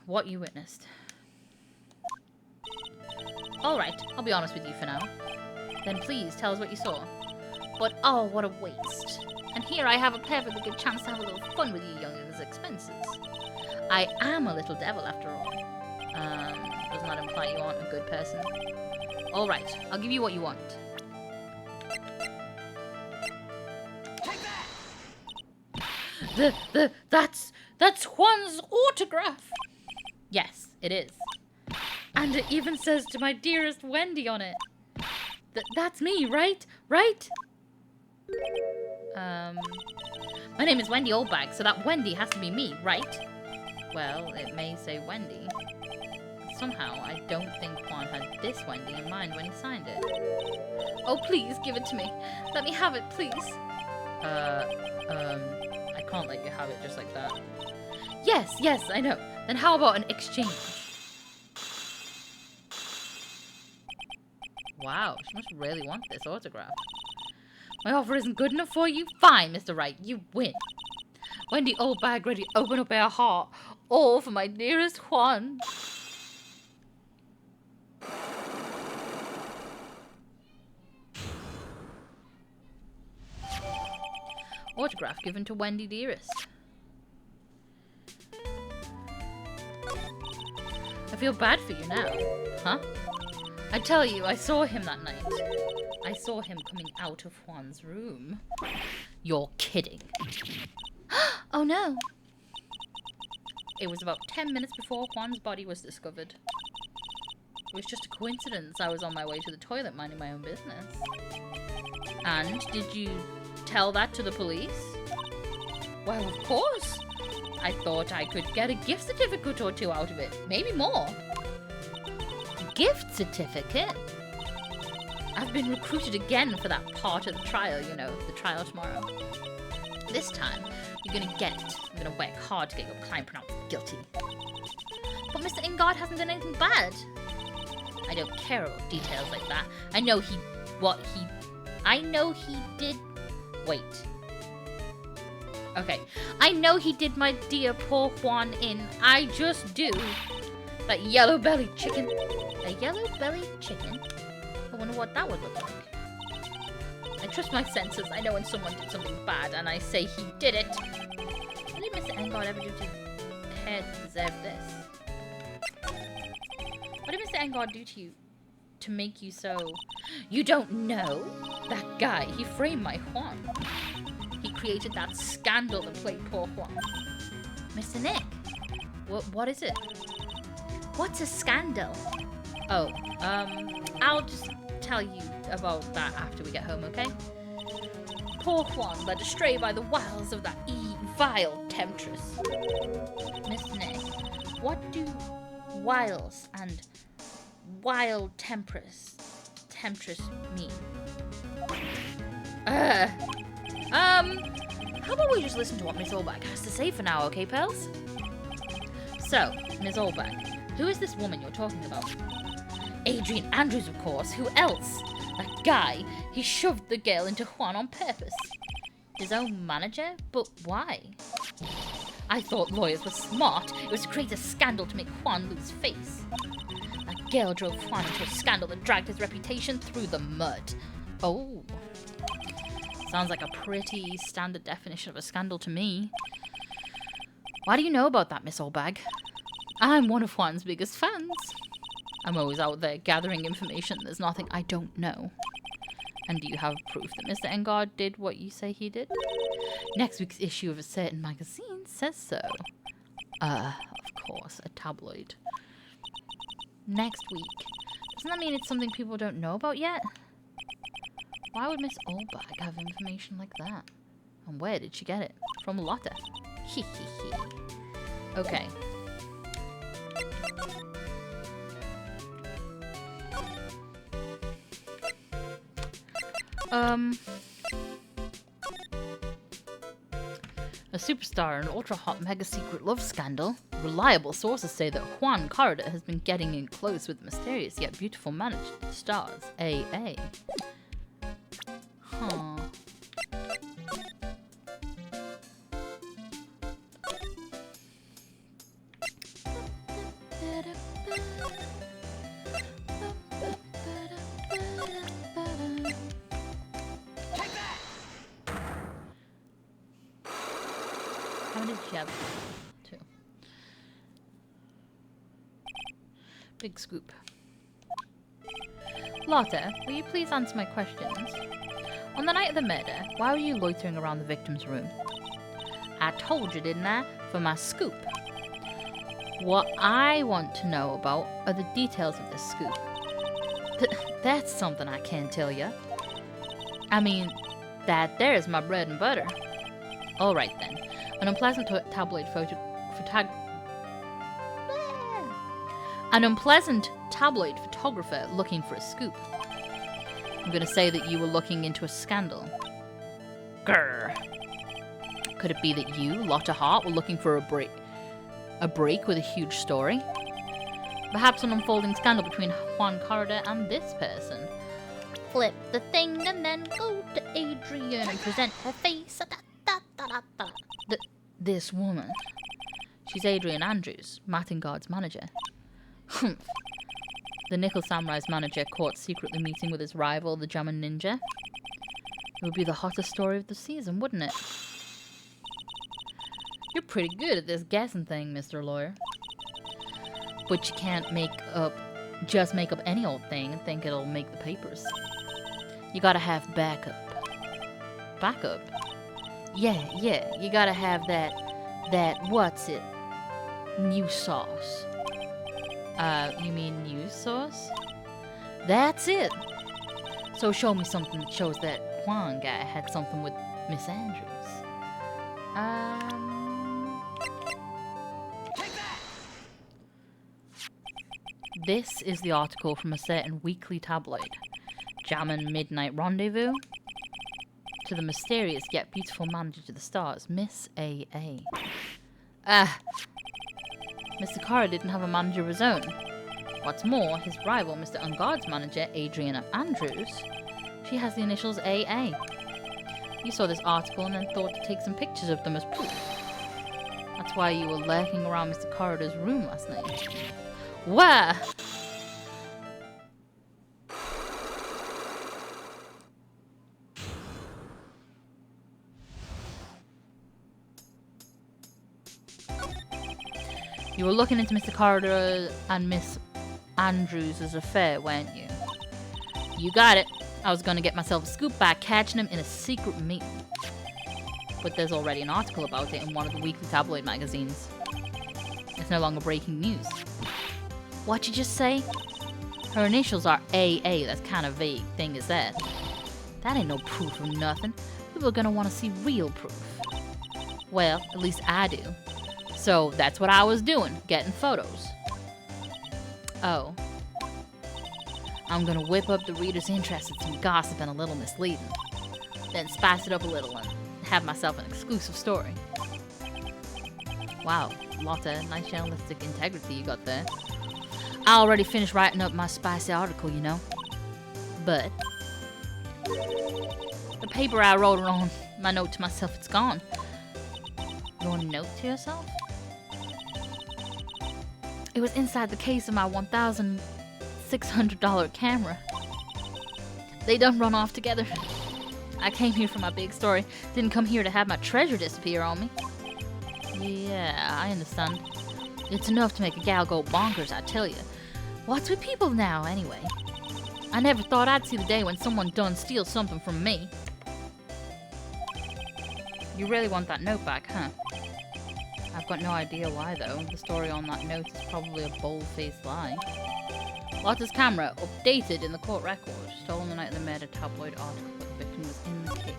What you witnessed. Alright, I'll be honest with you for now. Then please tell us what you saw. But oh, what a waste. And here I have a perfectly good chance to have a little fun with you young'uns' expenses. I am a little devil after all. Doesn't that imply you aren't a good person? Alright, I'll give you what you want. That's Juan's autograph! Yes, it is. And it even says to my dearest Wendy on it. That's me, right? Right? My name is Wendy Oldbag, so that Wendy has to be me, right? Well, it may say Wendy. Somehow, I don't think Juan had this Wendy in mind when he signed it. Oh, please, give it to me. Let me have it, please. I can't let you have it just like that. Yes, I know. Then how about an exchange? Wow, she must really want this autograph. My offer isn't good enough for you? Fine, Mr. Wright, you win. Wendy Oldbag ready to open up her heart, all for my dearest Juan. Autograph given to Wendy dearest. I feel bad for you now. Huh? I tell you, I saw him that night. I saw him coming out of Juan's room. You're kidding. Oh no. It was about 10 minutes before Juan's body was discovered. It was just a coincidence. I was on my way to the toilet minding my own business. And did you tell that to the police? Well, of course. I thought I could get a gift certificate or two out of it. Maybe more. Gift certificate? I've been recruited again for that part of the trial, you know, the trial tomorrow. This time, you're gonna get it. I'm gonna work hard to get your client pronounced guilty. But Mr. Ingard hasn't done anything bad. I don't care about details like that. I know he did... Wait. Okay. I know he did my dear poor Juan in. I just do. That yellow-bellied chicken. A yellow-bellied chicken? I wonder what that would look like. I trust my senses. I know when someone did something bad and I say he did it. What did Mr. Engard ever do to his hair to deserve this? What did Mr. Engard do to you to make you so... You don't know? That guy, he framed my Juan. He created that scandal that played poor Juan. Mr. Nick, what is it? What's a scandal? Oh, I'll just tell you about that after we get home, okay? Poor Juan led astray by the wiles of that vile temptress. Miss Nick, what do wiles and wild temptress mean? How about we just listen to what Miss Olbach has to say for now, okay, pals? So, Miss Olbach, who is this woman you're talking about? Adrian Andrews, of course. Who else? That guy. He shoved the girl into Juan on purpose. His own manager? But why? I thought lawyers were smart. It was to create a scandal to make Juan lose face. That girl drove Juan into a scandal that dragged his reputation through the mud. Oh. Sounds like a pretty standard definition of a scandal to me. Why do you know about that, Miss Olbag? I'm one of Juan's biggest fans. I'm always out there gathering information. There's nothing I don't know. And do you have proof that Mr. Engard did what you say he did? Next week's issue of a certain magazine says so. Of course, a tabloid. Next week. Doesn't that mean it's something people don't know about yet? Why would Miss Olbag have information like that? And where did she get it? From Lotta. Hee hee hee. Okay. A superstar and ultra-hot mega-secret love scandal. Reliable sources say that Juan Corridor has been getting in close with the mysterious yet beautiful managed stars, AA. Huh. How many did she have? 2. Big scoop. Lotta, will you please answer my questions? On the night of the murder, why were you loitering around the victim's room? I told you, didn't I? For my scoop. What I want to know about are the details of this scoop. That's something I can't tell you. I mean, that there's my bread and butter. Alright then. An unpleasant tabloid photographer looking for a scoop. I'm gonna say that you were looking into a scandal. Grr. Could it be that you, Lotta Hart, were looking for a break with a huge story? Perhaps an unfolding scandal between Juan Corridor and this person. Flip the thing and then go to Adrian and present her face. This woman. She's Adrian Andrews, Mattingard's manager. Humph. The Nickel Samurai's manager caught secretly meeting with his rival, the German ninja. It would be the hottest story of the season, wouldn't it? You're pretty good at this guessing thing, Mr. Lawyer. But you can't just make up any old thing and think it'll make the papers. You gotta have backup. Backup? Yeah, you gotta have that, what's it? New sauce. You mean news source? That's it. So show me something that shows that Juan guy had something with Miss Andrews. This is the article from a certain weekly tabloid. Jammin' Midnight Rendezvous to the mysterious yet beautiful manager to the stars, Miss A.A. Mr. Carter didn't have a manager of his own. What's more, his rival, Mr. Ungard's manager, Adriana Andrews, she has the initials A.A. You saw this article and then thought to take some pictures of them as proof. That's why you were lurking around Mr. Carter's room last night. Where? You were looking into Mr. Carter and Miss Andrews' affair, weren't you? You got it. I was gonna get myself a scoop by catching him in a secret meeting. But there's already an article about it in one of the weekly tabloid magazines. It's no longer breaking news. What'd you just say? Her initials are AA. That's kind of vague. Thing is that. That ain't no proof of nothing. People are gonna want to see real proof. Well, at least I do. So that's what I was doing, getting photos. Oh. I'm gonna whip up the reader's interest with some gossip and a little misleading. Then spice it up a little and have myself an exclusive story. Wow, lot of nice journalistic integrity you got there. I already finished writing up my spicy article, you know. But the paper I wrote on my note to myself, it's gone. Your note to yourself? It was inside the case of my $1,600 camera. They done run off together. I came here for my big story. Didn't come here to have my treasure disappear on me. Yeah, I understand. It's enough to make a gal go bonkers, I tell you. What's with people now, anyway? I never thought I'd see the day when someone done steal something from me. You really want that note back, huh? I've got no idea why, though. The story on that note is probably a bold-faced lie. Lotta's camera, updated in the court record. Stolen the night of the murder, tabloid article, but the victim was in the case.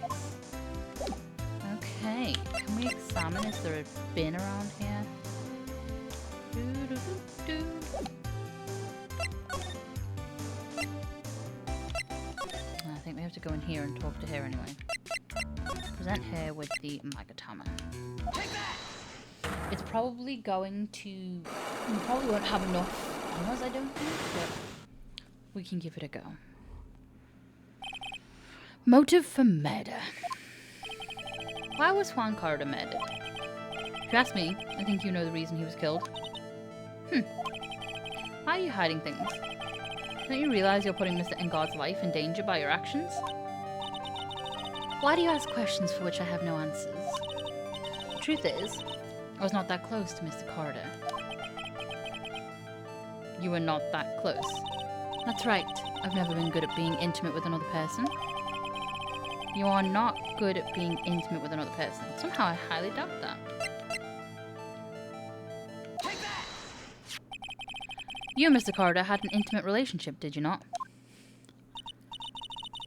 Okay, can we examine? Is there a bin around here? I think we have to go in here and talk to her anyway. Present her with the magatama. It's probably going to... We probably won't have enough cameras, I don't think, but we can give it a go. Motive for murder. Why was Juan Carter murdered? If you ask me, I think you know the reason he was killed. Why are you hiding things? Don't you realize you're putting Mr. Engard's life in danger by your actions? Why do you ask questions for which I have no answers? The truth is, I was not that close to Mr. Carter. You were not that close? That's right. I've never been good at being intimate with another person. You are not good at being intimate with another person. Somehow I highly doubt that. You and Mr. Carter had an intimate relationship, did you not?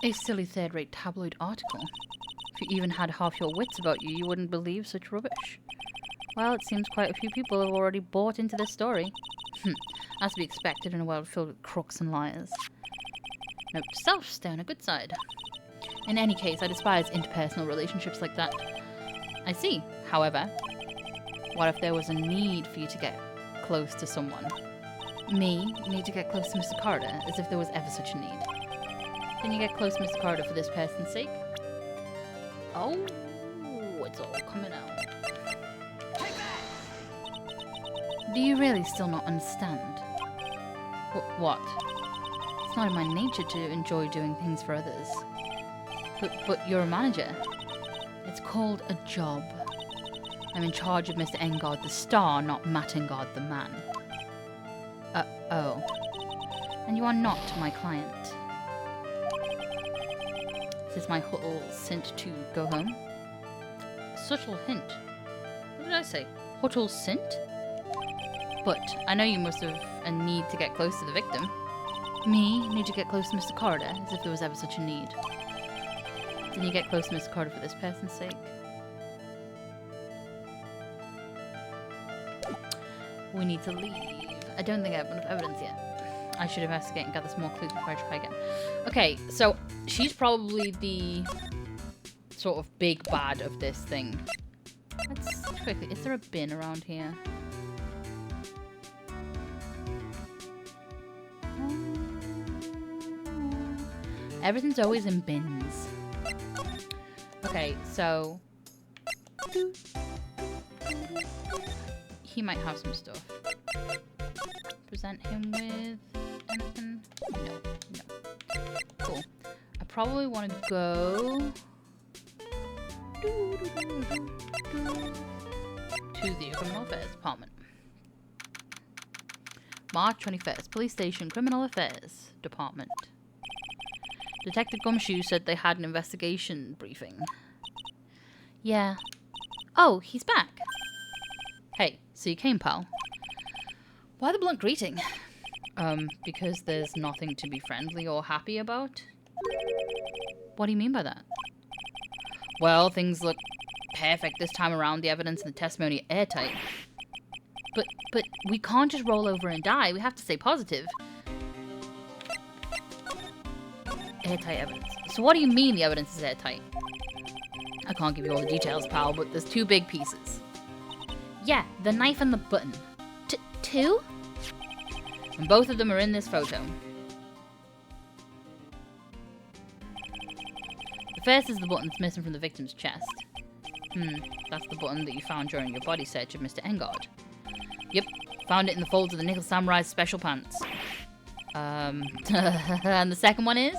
A silly third-rate tabloid article. If you even had half your wits about you, you wouldn't believe such rubbish. Well, it seems quite a few people have already bought into this story. As to be expected in a world filled with crooks and liars. Note to self, stay on a good side. In any case, I despise interpersonal relationships like that. I see. However, what if there was a need for you to get close to someone? Me? Need to get close to Mr. Carter, as if there was ever such a need. Can you get close to Mr. Carter for this person's sake? Oh, it's all coming out. Do you really still not understand? What? It's not in my nature to enjoy doing things for others. But you're a manager. It's called a job. I'm in charge of Mr. Engard the star, not Matt Engard the man. Oh. And you are not my client. Is this my subtle hint to go home? Subtle hint? What did I say? Subtle hint? But I know you must have a need to get close to the victim. Me? Need to get close to Mr. Carter, as if there was ever such a need. Didn't you get close to Mr. Carter for this person's sake? We need to leave. I don't think I have enough evidence yet. I should investigate and gather some more clues before I try again. Okay, so she's probably the sort of big bad of this thing. Let's quickly. Is there a bin around here? Everything's always in bins. Okay, so he might have some stuff. Present him with anything? No. Cool. I probably want to go to the Criminal Affairs Department. March 21st, Police Station, Criminal Affairs Department. Detective Gumshoe said they had an investigation briefing. Yeah. Oh, he's back. Hey, so you came, pal. Why the blunt greeting? Because there's nothing to be friendly or happy about? What do you mean by that? Well, things look perfect this time around. The evidence and the testimony are airtight. But we can't just roll over and die. We have to stay positive. Airtight evidence. So what do you mean the evidence is airtight? I can't give you all the details, pal, but there's two big pieces. Yeah, the knife and the button. Two? And both of them are in this photo. The first is the button that's missing from the victim's chest. That's the button that you found during your body search of Mr. Engard. Yep, found it in the folds of the Nickel Samurai's special pants. And the second one is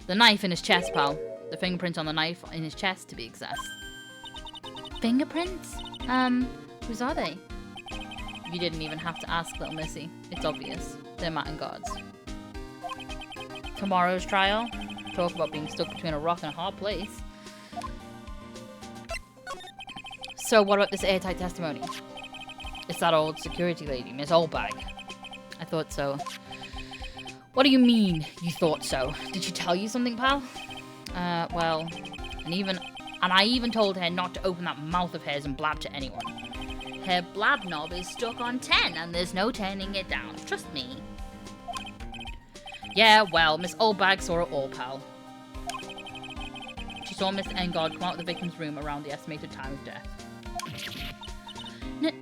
the knife in his chest, pal. The fingerprints on the knife in his chest, to be exact. Fingerprints? Whose are they? You didn't even have to ask, little missy. It's obvious. They're Matt and God's. Tomorrow's trial? Talk about being stuck between a rock and a hard place. So what about this airtight testimony? It's that old security lady, Miss Oldbag. I thought so. What do you mean, you thought so? Did she tell you something, pal? Well, and I even told her not to open that mouth of hers and blab to anyone. Her blab knob is stuck on 10 and there's no turning it down. Trust me. Yeah, well, Miss Oldbag saw it all, pal. She saw Mr. Engard come out of the victim's room around the estimated time of death.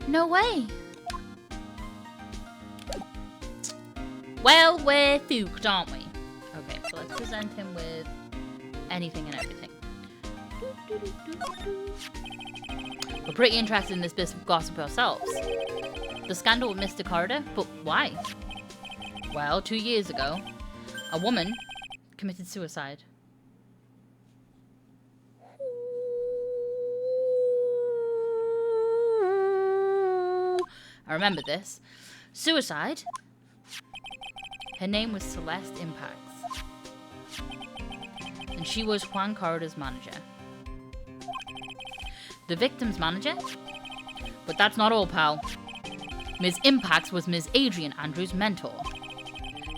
No way. Well, we're fooked, aren't we? Okay, so let's present him with anything and everything. We're pretty interested in this bit of gossip ourselves. The scandal with Mr. Carter, but why? Well, 2 years ago, a woman committed suicide. I remember this. Suicide. Her name was Celeste Impacts. And she was Juan Carter's manager. The victim's manager? But that's not all, pal. Ms. Impacts was Ms. Adrian Andrews' mentor.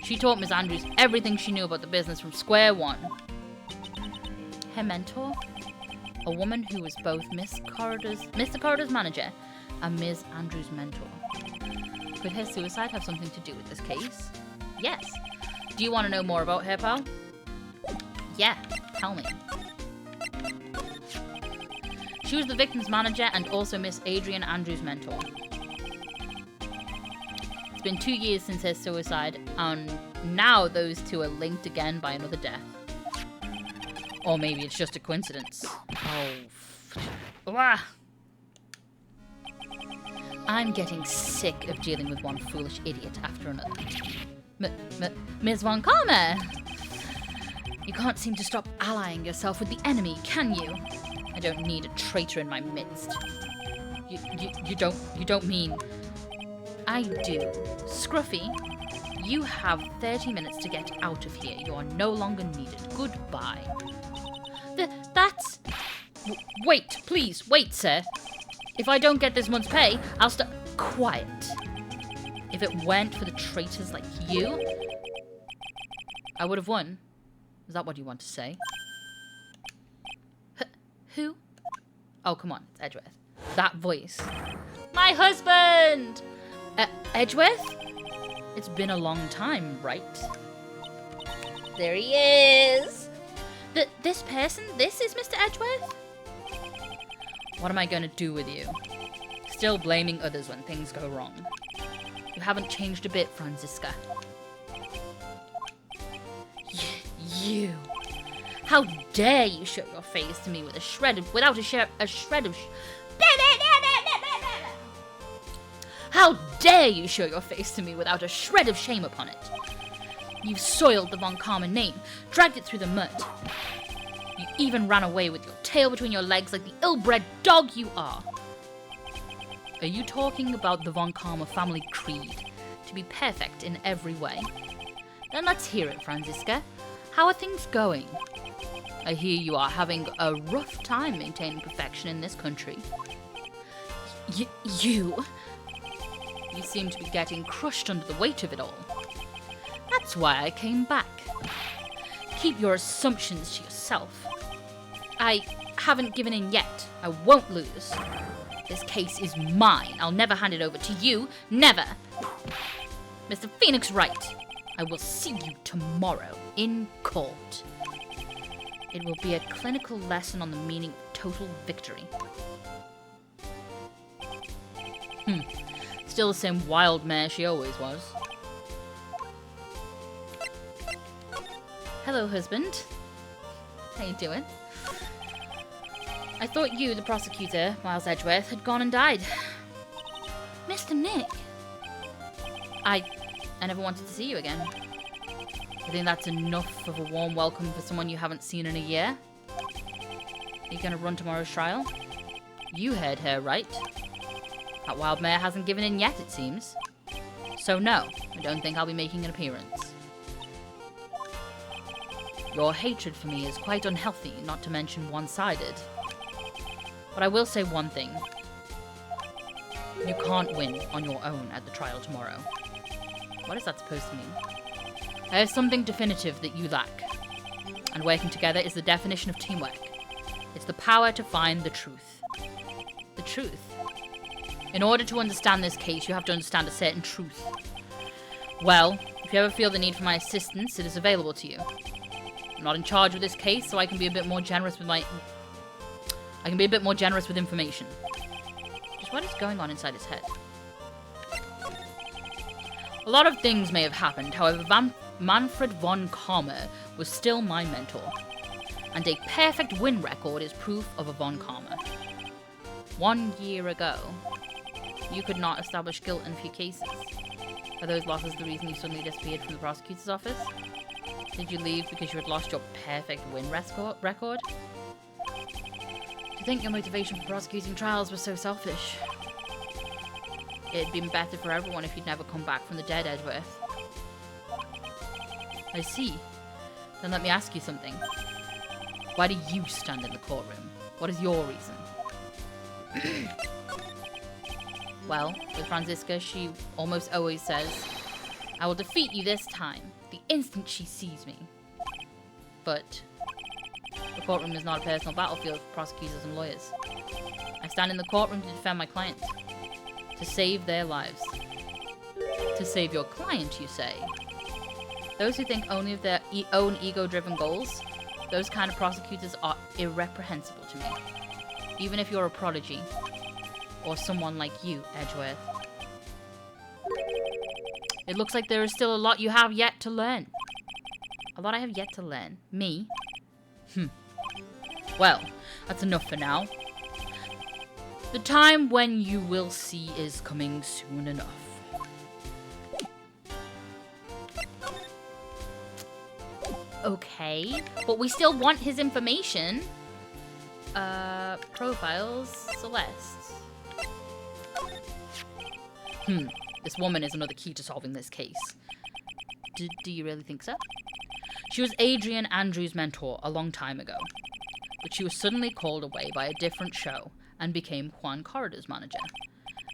She taught Ms. Andrews everything she knew about the business from square one. Her mentor? A woman who was both Mr. Carter's manager and Ms. Andrews' mentor. Could her suicide have something to do with this case? Yes. Do you want to know more about her, pal? Yeah, tell me. She was the victim's manager and also Miss Adrian Andrews' mentor. It's been 2 years since her suicide, and now those two are linked again by another death. Or maybe it's just a coincidence. Oh. I'm getting sick of dealing with one foolish idiot after another. Ms. Von Kalmer! You can't seem to stop allying yourself with the enemy, can you? I don't need a traitor in my midst. You don't mean... I do. Scruffy, you have 30 minutes to get out of here. You are no longer needed. Goodbye. That's... Wait, please, wait, sir. If I don't get this month's pay, I'll stop... Quiet. If it weren't for the traitors like you, I would have won. Is that what you want to say? Who? Oh, come on. It's Edgeworth. That voice. My husband! Edgeworth? It's been a long time, right? There he is! This person? This is Mr. Edgeworth? What am I going to do with you? Still blaming others when things go wrong. You haven't changed a bit, Franziska. You. How dare you show your face to me with without a shred of How dare you show your face to me without a shred of shame upon it? You've soiled the Von Karma name, dragged it through the mud. You even ran away with your tail between your legs like the ill-bred dog you are. Are you talking about the Von Karma family creed, to be perfect in every way? Then let's hear it, Franziska. How are things going? I hear you are having a rough time maintaining perfection in this country. You seem to be getting crushed under the weight of it all. That's why I came back. Keep your assumptions to yourself. I haven't given in yet. I won't lose. This case is mine. I'll never hand it over to you. Never. Mr. Phoenix Wright, I will see you tomorrow in court. It will be a clinical lesson on the meaning of total victory. Still the same wild mare she always was. Hello, husband. How you doing? I thought you, the prosecutor, Miles Edgeworth, had gone and died. Mr. Nick. I never wanted to see you again. I think that's enough of a warm welcome for someone you haven't seen in a year. Are you going to run tomorrow's trial? You heard her, right? That wild mare hasn't given in yet, it seems. So no, I don't think I'll be making an appearance. Your hatred for me is quite unhealthy, not to mention one-sided. But I will say one thing. You can't win on your own at the trial tomorrow. What is that supposed to mean? I have something definitive that you lack. And working together is the definition of teamwork. It's the power to find the truth. The truth. In order to understand this case, you have to understand a certain truth. Well, if you ever feel the need for my assistance, it is available to you. I'm not in charge of this case, so I can be a bit more generous with information. Just what is going on inside his head? A lot of things may have happened, however, Manfred von Karma was still my mentor. And a perfect win record is proof of a von Karma. 1 year ago, you could not establish guilt in a few cases. Are those losses the reason you suddenly disappeared from the prosecutor's office? Did you leave because you had lost your perfect win record? Do you think your motivation for prosecuting trials was so selfish? It'd been better for everyone if you'd never come back from the dead, Edgeworth. I see. Then let me ask you something. Why do you stand in the courtroom? What is your reason? Well, with Franziska, she almost always says, I will defeat you this time, the instant she sees me. But the courtroom is not a personal battlefield for prosecutors and lawyers. I stand in the courtroom to defend my clients, to save their lives. To save your client, you say? Those who think only of their own ego-driven goals, those kind of prosecutors are irreprehensible to me. Even if you're a prodigy, or someone like you, Edgeworth. It looks like there is still a lot you have yet to learn. A lot I have yet to learn. Me? Well, that's enough for now. The time when you will see is coming soon enough. Okay, but we still want his information. Profiles, Celeste. This woman is another key to solving this case. Do you really think so? She was Adrian Andrews' mentor a long time ago, but she was suddenly called away by a different show and became Juan Corridor's manager.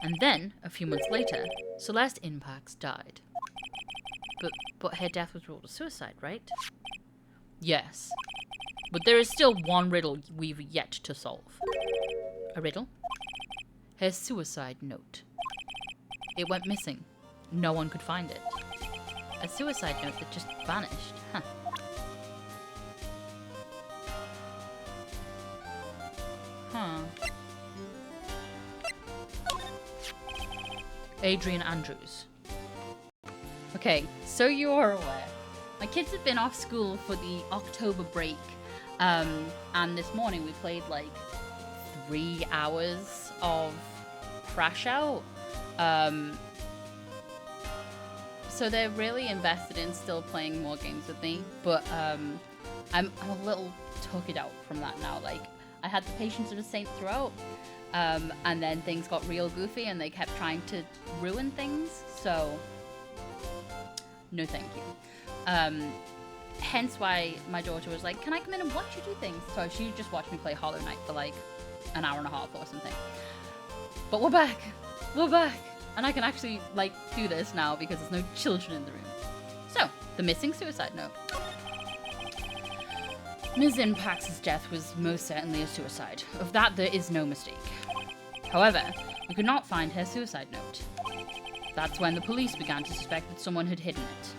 And then, a few months later, Celeste Impax died. But her death was ruled a suicide, right? Yes. But there is still one riddle we've yet to solve. A riddle? Her suicide note. It went missing. No one could find it. A suicide note that just vanished. Huh. Huh. Adrian Andrews. Okay, so you're aware. My kids have been off school for the October break. And this morning we played like 3 hours of Crash Out. So they're really invested in still playing more games with me, but I'm a little tuckered out from that now. Like, I had the patience of a saint throughout, and then things got real goofy and they kept trying to ruin things, so no thank you. Hence why my daughter was like, can I come in and watch you do things? So she just watched me play Hollow Knight for like an hour and a half or something. But we're back! We're back! And I can actually, like, do this now because there's no children in the room. So, the missing suicide note. Ms. Impax's death was most certainly a suicide. Of that, there is no mistake. However, we could not find her suicide note. That's when the police began to suspect that someone had hidden it.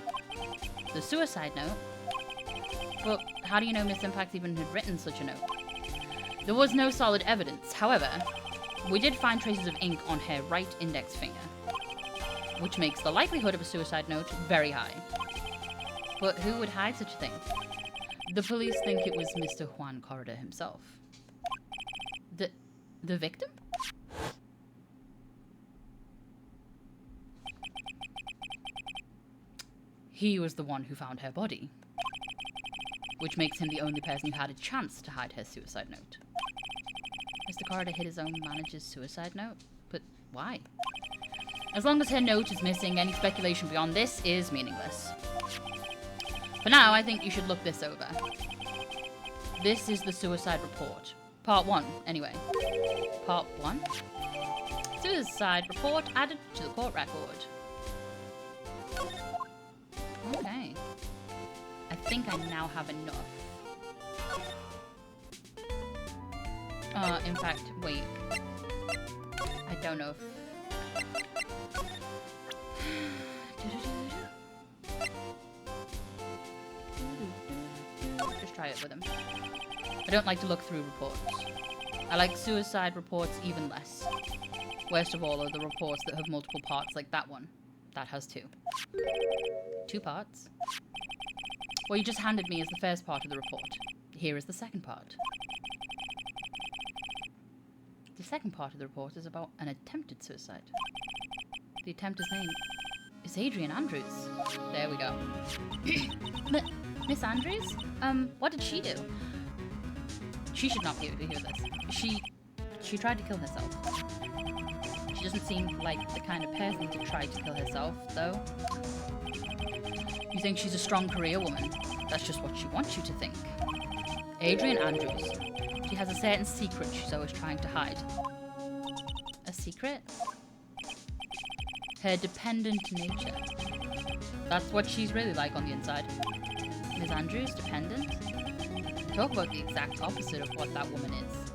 The suicide note? But how do you know Ms. Impax even had written such a note? There was no solid evidence. However, we did find traces of ink on her right index finger, which makes the likelihood of a suicide note very high. But who would hide such a thing? The police think it was Mr. Juan Corridor himself. The victim? He was the one who found her body, which makes him the only person who had a chance to hide her suicide note. Mr. Corridor hid his own manager's suicide note? But why? As long as her note is missing, any speculation beyond this is meaningless. For now, I think you should look this over. This is the suicide report. Part 1, anyway. Part 1? Suicide report added to the court record. Okay. I think I now have enough. In fact, wait. I don't know if... Just try it with him. I don't like to look through reports. I like suicide reports even less. Worst of all are the reports that have multiple parts like that one. That has 2. 2 parts? What you just handed me is the first part of the report. Here is the second part. The second part of the report is about an attempted suicide. The attempter's name is Adrian Andrews. There we go. Miss Andrews? What did she do? She should not be able to hear this. She tried to kill herself. She doesn't seem like the kind of person to try to kill herself, though. You think she's a strong career woman? That's just what she wants you to think. Adrian Andrews. She has a certain secret she's always trying to hide. A secret? Her dependent nature. That's what she's really like on the inside. Ms. Andrews, dependent? Talk about the exact opposite of what that woman is.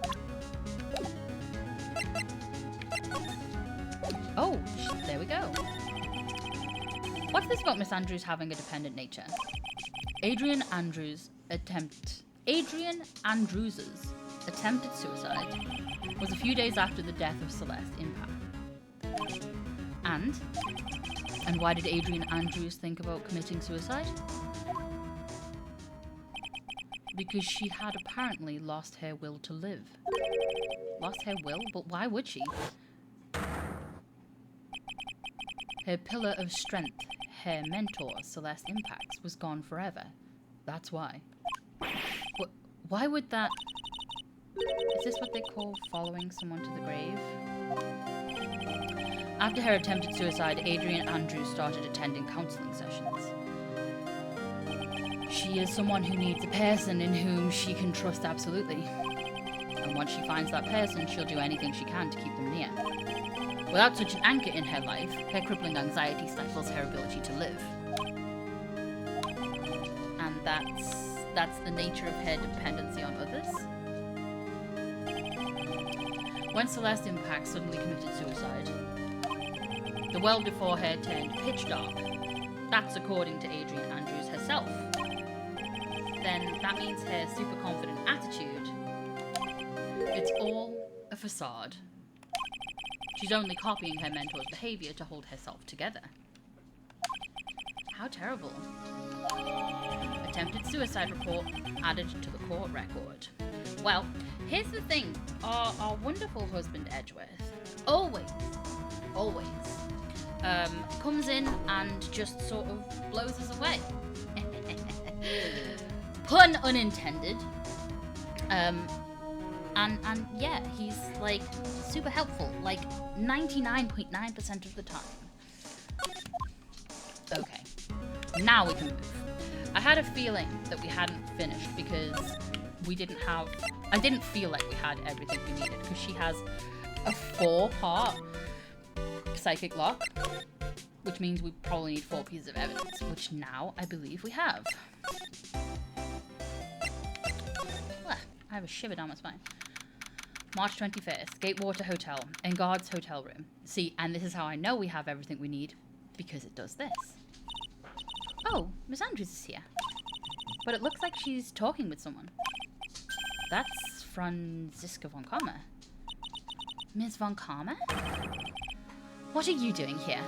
Oh, there we go. What's this about Miss Andrews having a dependent nature? Adrian Andrews' attempted suicide was a few days after the death of Celeste Impact. And why did Adrian Andrews think about committing suicide? Because she had apparently lost her will to live. Lost her will? But why would she? Her pillar of strength, her mentor, Celeste Impax, was gone forever. That's why. Why would that... Is this what they call following someone to the grave? After her attempted suicide, Adrian Andrews started attending counselling sessions. She is someone who needs a person in whom she can trust absolutely. And once she finds that person, she'll do anything she can to keep them near. Without such an anchor in her life, her crippling anxiety stifles her ability to live. And that's the nature of her dependency on others. When Celeste Impact suddenly committed suicide, the world before her turned pitch dark. That's according to Adrian Andrews herself. Then that means her super confident attitude, it's all a facade. She's only copying her mentor's behavior to hold herself together. How terrible. Attempted suicide report added to the court record. Well, here's the thing. Our wonderful husband Edgeworth always comes in and just sort of blows us away. Pun unintended. And yeah, he's like super helpful, like 99.9% of the time. Okay, now we can move. I had a feeling that we hadn't finished because I didn't feel like we had everything we needed, because she has a 4-part psychic lock, which means we probably need 4 pieces of evidence, which now I believe we have. I have a shiver down my spine. March 21st, Gatewater Hotel, Engard's hotel room. See, and this is how I know we have everything we need, because it does this. Oh, Miss Andrews is here. But it looks like she's talking with someone. That's Franziska von Kammer. Ms. von Kammer? What are you doing here?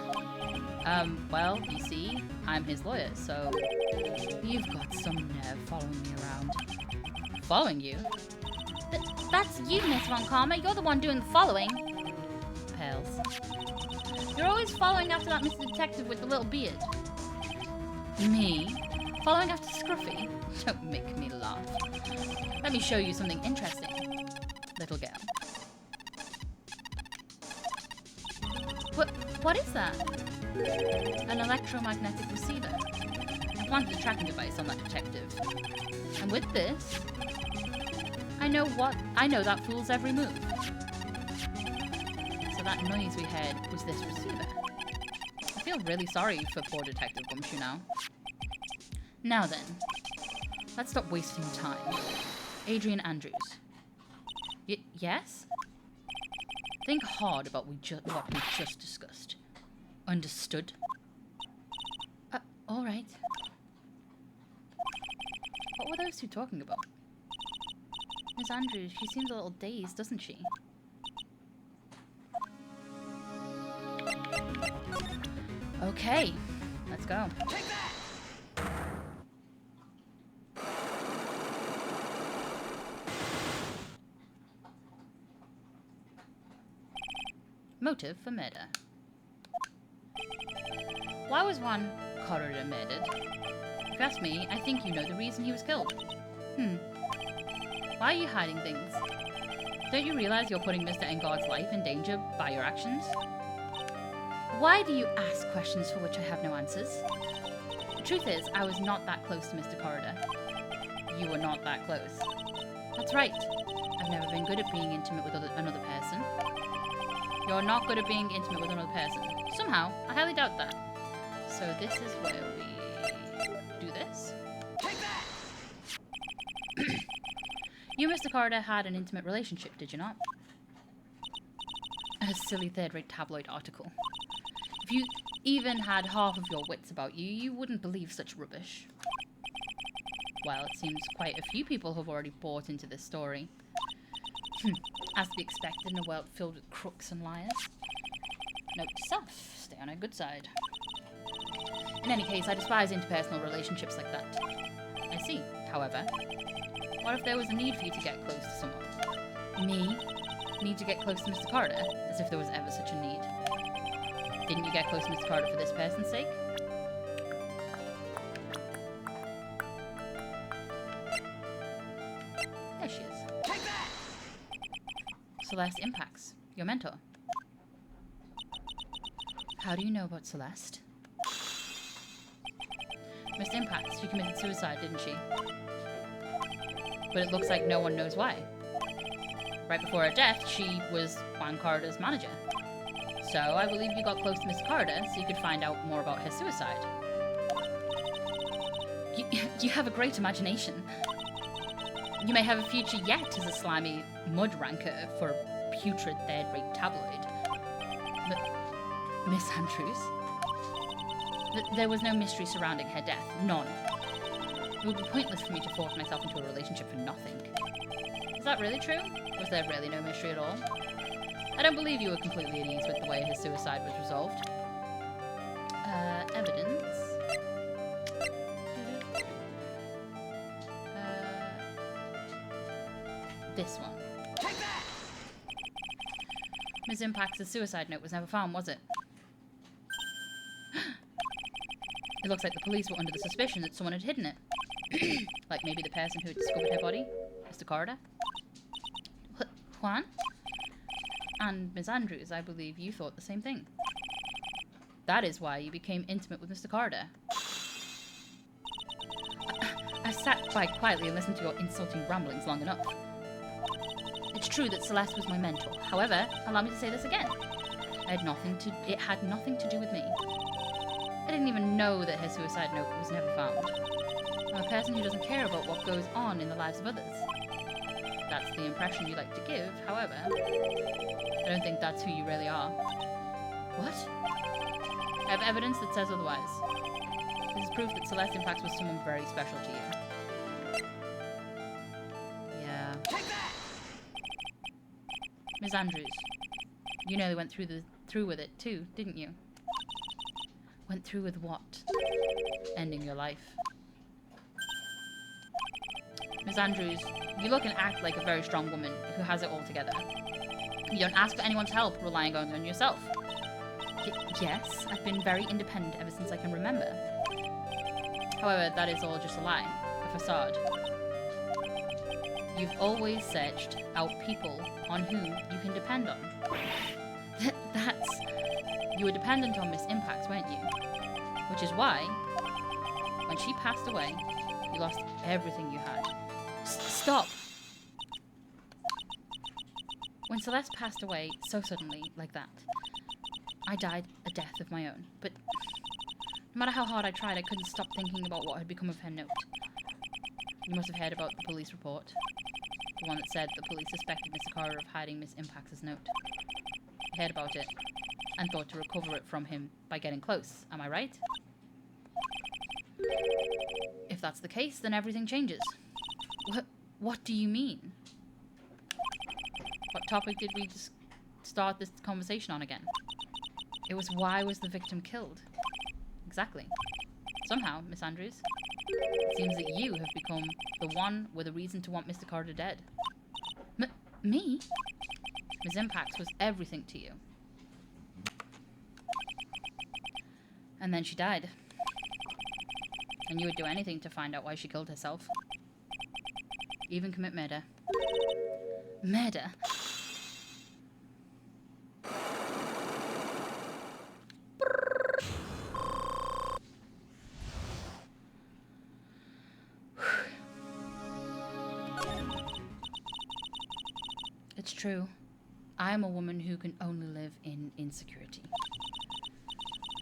Well, you see, I'm his lawyer, so you've got some nerve following me around. Following you? That's you, Miss von Kammer. You're the one doing the following. Pales. You're always following after that Mr. Detective with the little beard. Me? Following after Scruffy? Don't make me laugh. Let me show you something interesting, little girl. What is that? An electromagnetic receiver. I planted a tracking device on that detective. And with this, I know that fool's every move. So that noise we heard was this receiver. I feel really sorry for poor Detective Gumshoe now. Now then, let's stop wasting time. Adrian Andrews. Yes? Think hard about what we just discussed. Understood? All right. What were those two talking about? Miss Andrews, she seems a little dazed, doesn't she? Okay, let's go. Take that! Motive for murder. Why was one Corridor murdered? If you ask me, I think you know the reason he was killed. Why are you hiding things? Don't you realize you're putting Mr. Engard's life in danger by your actions? Why do you ask questions for which I have no answers? The truth is, I was not that close to Mr. Corridor. You were not that close. That's right. I've never been good at being intimate with another person. You're not good at being intimate with another person. Somehow, I highly doubt that. So this is where we do this. Take that! You, Mr. Corridor, had an intimate relationship, did you not? A silly third-rate tabloid article. If you even had half of your wits about you, you wouldn't believe such rubbish. Well, it seems quite a few people have already bought into this story. As to be expected in a world filled with crooks and liars. Note to self, stay on our good side. In any case, I despise interpersonal relationships like that. I see, however. What if there was a need for you to get close to someone? Me? Need to get close to Mr. Corridor? As if there was ever such a need. Didn't you get close to Mr. Corridor for this person's sake? There she is. Take that! Celeste Impacts, your mentor. How do you know about Celeste? Miss Impacts, she committed suicide, didn't she? But it looks like no one knows why. Right before her death, she was Juan Corridor's manager. So, I believe you got close to Miss Carter so you could find out more about her suicide. You have a great imagination. You may have a future yet as a slimy mud ranker for a putrid third-rate tabloid. Miss Andrews? There was no mystery surrounding her death. None. It would be pointless for me to force myself into a relationship for nothing. Is that really true? Was there really no mystery at all? I don't believe you were completely at ease with the way his suicide was resolved. Evidence. This one. Take that! Ms. Impact's suicide note was never found, was it? It looks like the police were under the suspicion that someone had hidden it. Like maybe the person who had discovered her body? Mr. Corridor? Juan? And Ms. Andrews, I believe you thought the same thing. That is why you became intimate with Mr. Corridor. I sat by quietly and listened to your insulting ramblings long enough. It's true that Celeste was my mentor. However, allow me to say this again. It had nothing to do with me. I didn't even know that her suicide note was never found. I'm a person who doesn't care about what goes on in the lives of others. That's the impression you like to give, however. I don't think that's who you really are. What? I have evidence that says otherwise. This is proof that Celeste Impact was someone very special to you. Yeah. Ms. Andrews, you nearly went through with it too, didn't you? Went through with what? Ending your life. Ms. Andrews, you look and act like a very strong woman who has it all together. You don't ask for anyone's help, relying on yourself. Yes, I've been very independent ever since I can remember. However, that is all just a lie, a facade. You've always searched out people on whom you can depend on. You were dependent on Miss Impacts, weren't you? Which is why, when she passed away, you lost everything you had. Stop! When Celeste passed away so suddenly, like that, I died a death of my own. But no matter how hard I tried, I couldn't stop thinking about what had become of her note. You must have heard about the police report. The one that said the police suspected Mr. Carter of hiding Miss Impacts' note. I heard about it, and thought to recover it from him by getting close. Am I right? If that's the case, then everything changes. What do you mean? What topic did we just start this conversation on again? It was why was the victim killed? Exactly. Somehow, Miss Andrews, it seems that you have become the one with a reason to want Mr. Carter dead. Me? Ms. Impacts was everything to you. And then she died. And you would do anything to find out why she killed herself. Even commit murder. Murder? It's true. I am a woman who can only live in insecurity.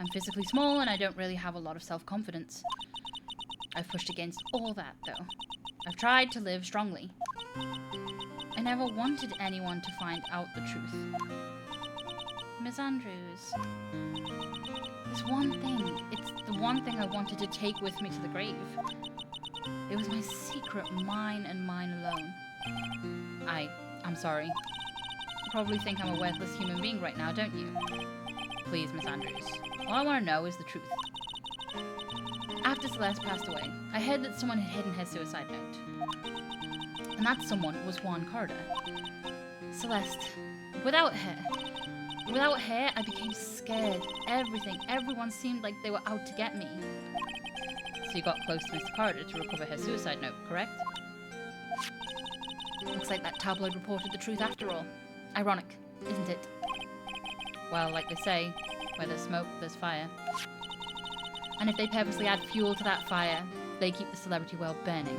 I'm physically small and I don't really have a lot of self-confidence. I've pushed against all that, though. I've tried to live strongly. I never wanted anyone to find out the truth. Miss Andrews, there's one thing. It's the one thing I wanted to take with me to the grave. It was my secret, mine and mine alone. I'm sorry. You probably think I'm a worthless human being right now, don't you? Please, Miss Andrews. All I want to know is the truth. After Celeste passed away, I heard that someone had hidden her suicide note. And that someone was Juan Carter. Celeste, without her, I became scared. Everyone seemed like they were out to get me. So you got close to Mr. Carter to recover her suicide note, correct? Looks like that tabloid reported the truth after all. Ironic, isn't it? Well, like they say, where there's smoke, there's fire. And if they purposely add fuel to that fire, they keep the celebrity well burning.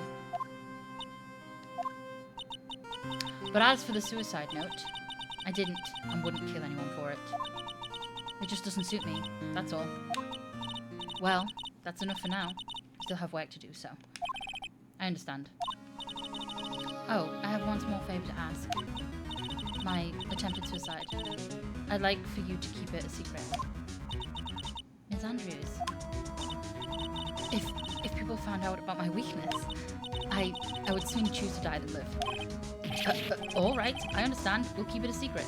But as for the suicide note, I didn't and wouldn't kill anyone for it. It just doesn't suit me, that's all. Well, that's enough for now. Still have work to do, so. I understand. Oh, I have one small favor to ask. My attempted suicide. I'd like for you to keep it a secret. Miss Andrews. If people found out about my weakness, I would sooner choose to die than live. All right, I understand. We'll keep it a secret.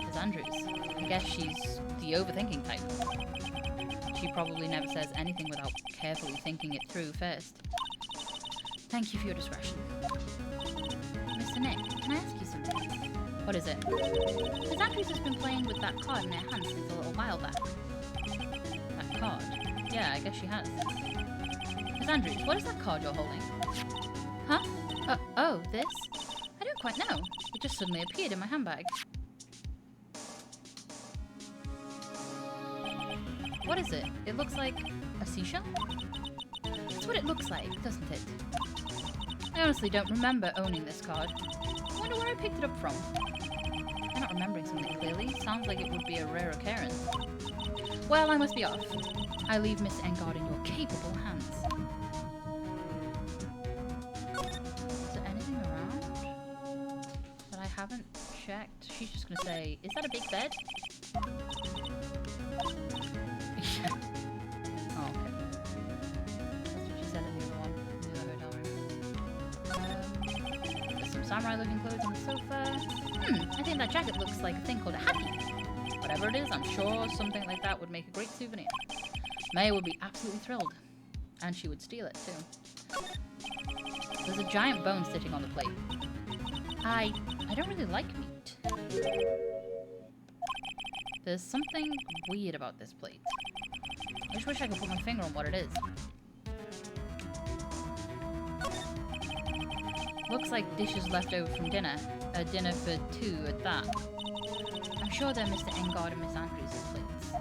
Miss Andrews. I guess she's the overthinking type. She probably never says anything without carefully thinking it through first. Thank you for your discretion. Mr. Nick, can I ask you something? What is it? Miss Andrews has been playing with that card in her hand since a little while back. That card? Yeah, I guess she has. Miss Andrews, what is that card you're holding? Huh? Oh, this? I don't quite know. It just suddenly appeared in my handbag. What is it? It looks like a seashell? That's what it looks like, doesn't it? I honestly don't remember owning this card. I wonder where I picked it up from. I'm not remembering something clearly. Sounds like it would be a rare occurrence. Well, I must be off. I leave Miss Engard in your capable hands. Is there anything around that I haven't checked? She's just gonna say, is that a big bed? Oh, okay. That's what she said in the other one, in the other hotel room. There's some samurai-looking clothes on the sofa. I think that jacket looks like a thing called a happy. Whatever it is, I'm sure something like that would make a great souvenir. Maya would be absolutely thrilled. And she would steal it, too. There's a giant bone sitting on the plate. I don't really like meat. There's something weird about this plate. I just wish I could put my finger on what it is. Looks like dishes left over from dinner. A dinner for two at that. I'm sure they're Mr. Engard and Miss Andrews' plates.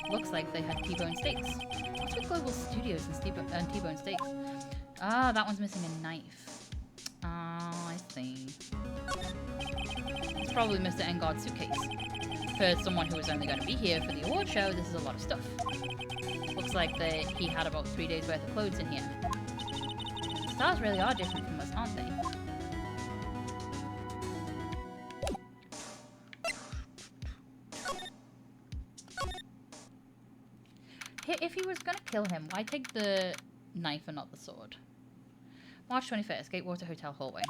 Looks like they had T-bone steaks. What's with Global Studios and T-bone steaks? Ah, that one's missing a knife. Ah, I see. It's probably Mr. Engard's suitcase. For someone who was only going to be here for the award show, this is a lot of stuff. Looks like he had about 3 days worth of clothes in here. Stars really are different from us, aren't they? If he was going to kill him, why take the knife and not the sword? March 21st, Gatewater Hotel hallway.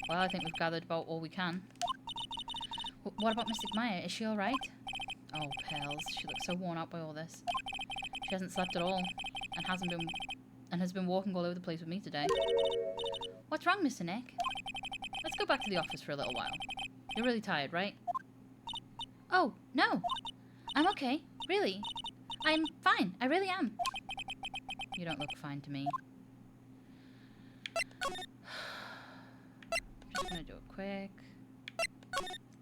Well, I think we've gathered about all we can. What about Mystic Maya? Is she alright? Oh, pals. She looks so worn out by all this. She hasn't slept at all, and has been walking all over the place with me today. What's wrong, Mr. Nick? Let's go back to the office for a little while. You're really tired, right? Oh, no. I'm okay. Really. I'm fine. I really am. You don't look fine to me. Just gonna do a quick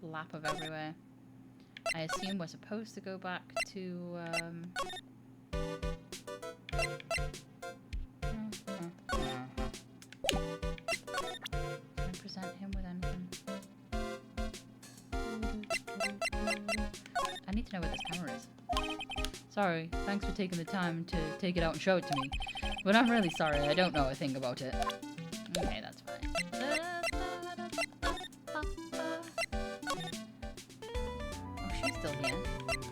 lap of everywhere. I assume we're supposed to go back to, Can I present him with anything? I need to know where this camera is. Sorry, thanks for taking the time to take it out and show it to me. But I'm really sorry, I don't know a thing about it. Okay, that's fine. Oh, she's still here.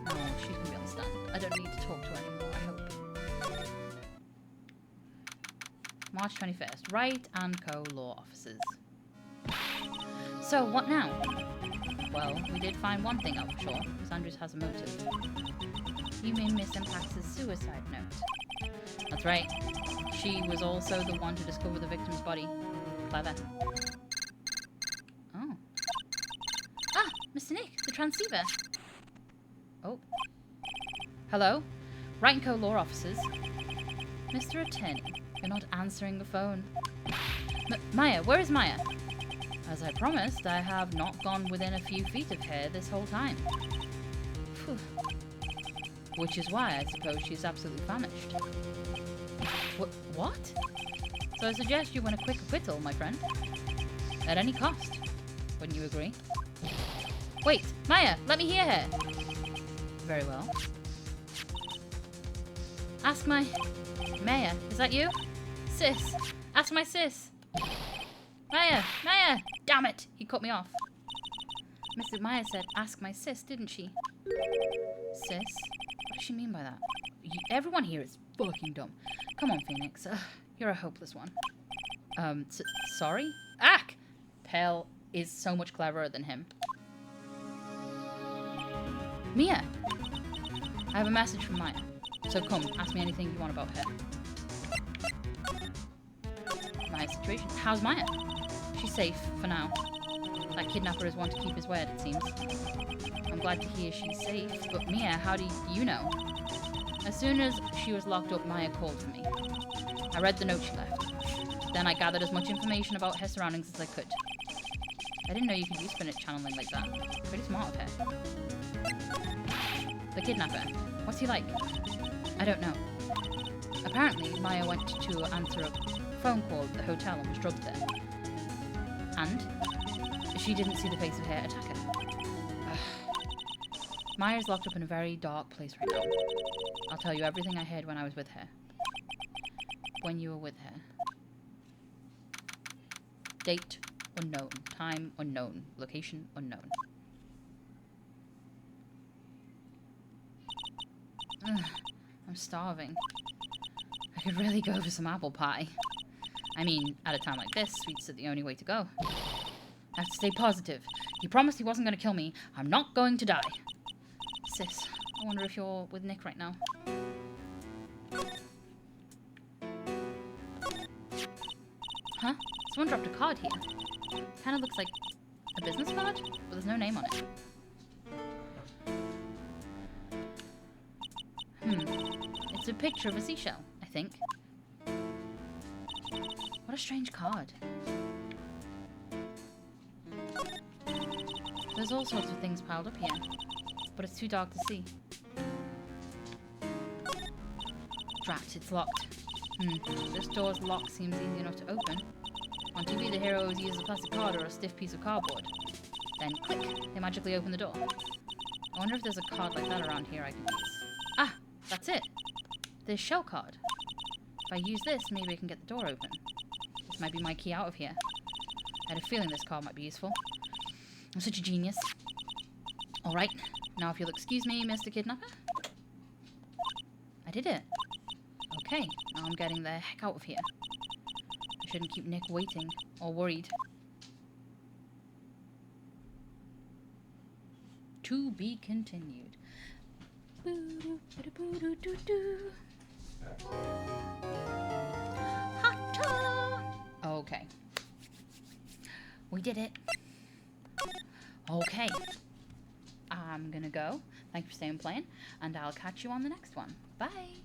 No, she's gonna be on the stand. I don't need to talk to her anymore, I hope. March 21st. Wright & Co. Law Offices. So, what now? Well, we did find one thing out for sure. Miss Andrews has a motive. You mean Miss Impax's suicide note? That's right. She was also the one to discover the victim's body. Clever. Oh. Ah! Mr. Nick, the transceiver. Oh. Hello? Wright & Co. Law Offices. Mr. Attorney, you're not answering the phone. Maya, where is Maya? As I promised, I have not gone within a few feet of her this whole time. Phew. Which is why I suppose she's absolutely famished. What? So I suggest you win a quick acquittal, my friend. At any cost. Wouldn't you agree? Wait, Maya, let me hear her. Very well. Ask my... Maya, is that you? Sis, ask my sis. Maya, Maya! Damn it, he cut me off. Mrs. Maya said, ask my sis, didn't she? Sis? What does she mean by that? Everyone here is fucking dumb. Come on, Phoenix. You're a hopeless one. Sorry? Ack! Pell is so much cleverer than him. Mia! I have a message from Maya. So come, ask me anything you want about her. Maya's situation. How's Maya? She's safe, for now. That kidnapper is one to keep his word, it seems. I'm glad to hear she's safe, but Mia, how do you know? As soon as she was locked up, Maya called for me. I read the note she left. Then I gathered as much information about her surroundings as I could. I didn't know you could use spirit channeling like that. Pretty smart of her. The kidnapper. What's he like? I don't know. Apparently, Maya went to answer a phone call at the hotel and was drugged there. And? She didn't see the face of her attacker. Maya's locked up in a very dark place right now. I'll tell you everything I heard when I was with her. When you were with her. Date unknown. Time unknown. Location unknown. I'm starving. I could really go for some apple pie. I mean, at a time like this, sweets are the only way to go. I have to stay positive. He promised he wasn't going to kill me. I'm not going to die. Sis, I wonder if you're with Nick right now. Huh? Someone dropped a card here. Kind of looks like a business card, but there's no name on it. It's a picture of a seashell, I think. What a strange card. There's all sorts of things piled up here, but it's too dark to see. Drat, it's locked. This door's lock seems easy enough to open. On TV, the hero always uses a plastic card or a stiff piece of cardboard. Then, click, they magically open the door. I wonder if there's a card like that around here I can use. Ah, that's it. This shell card. If I use this, maybe I can get the door open. This might be my key out of here. I had a feeling this card might be useful. I'm such a genius. Alright, now if you'll excuse me, Mr. Kidnapper. I did it. Okay, now I'm getting the heck out of here. I shouldn't keep Nick waiting, or worried. To be continued. Hot. Okay. We did it. Okay. I'm gonna go. Thank you for staying playing, and I'll catch you on the next one. Bye.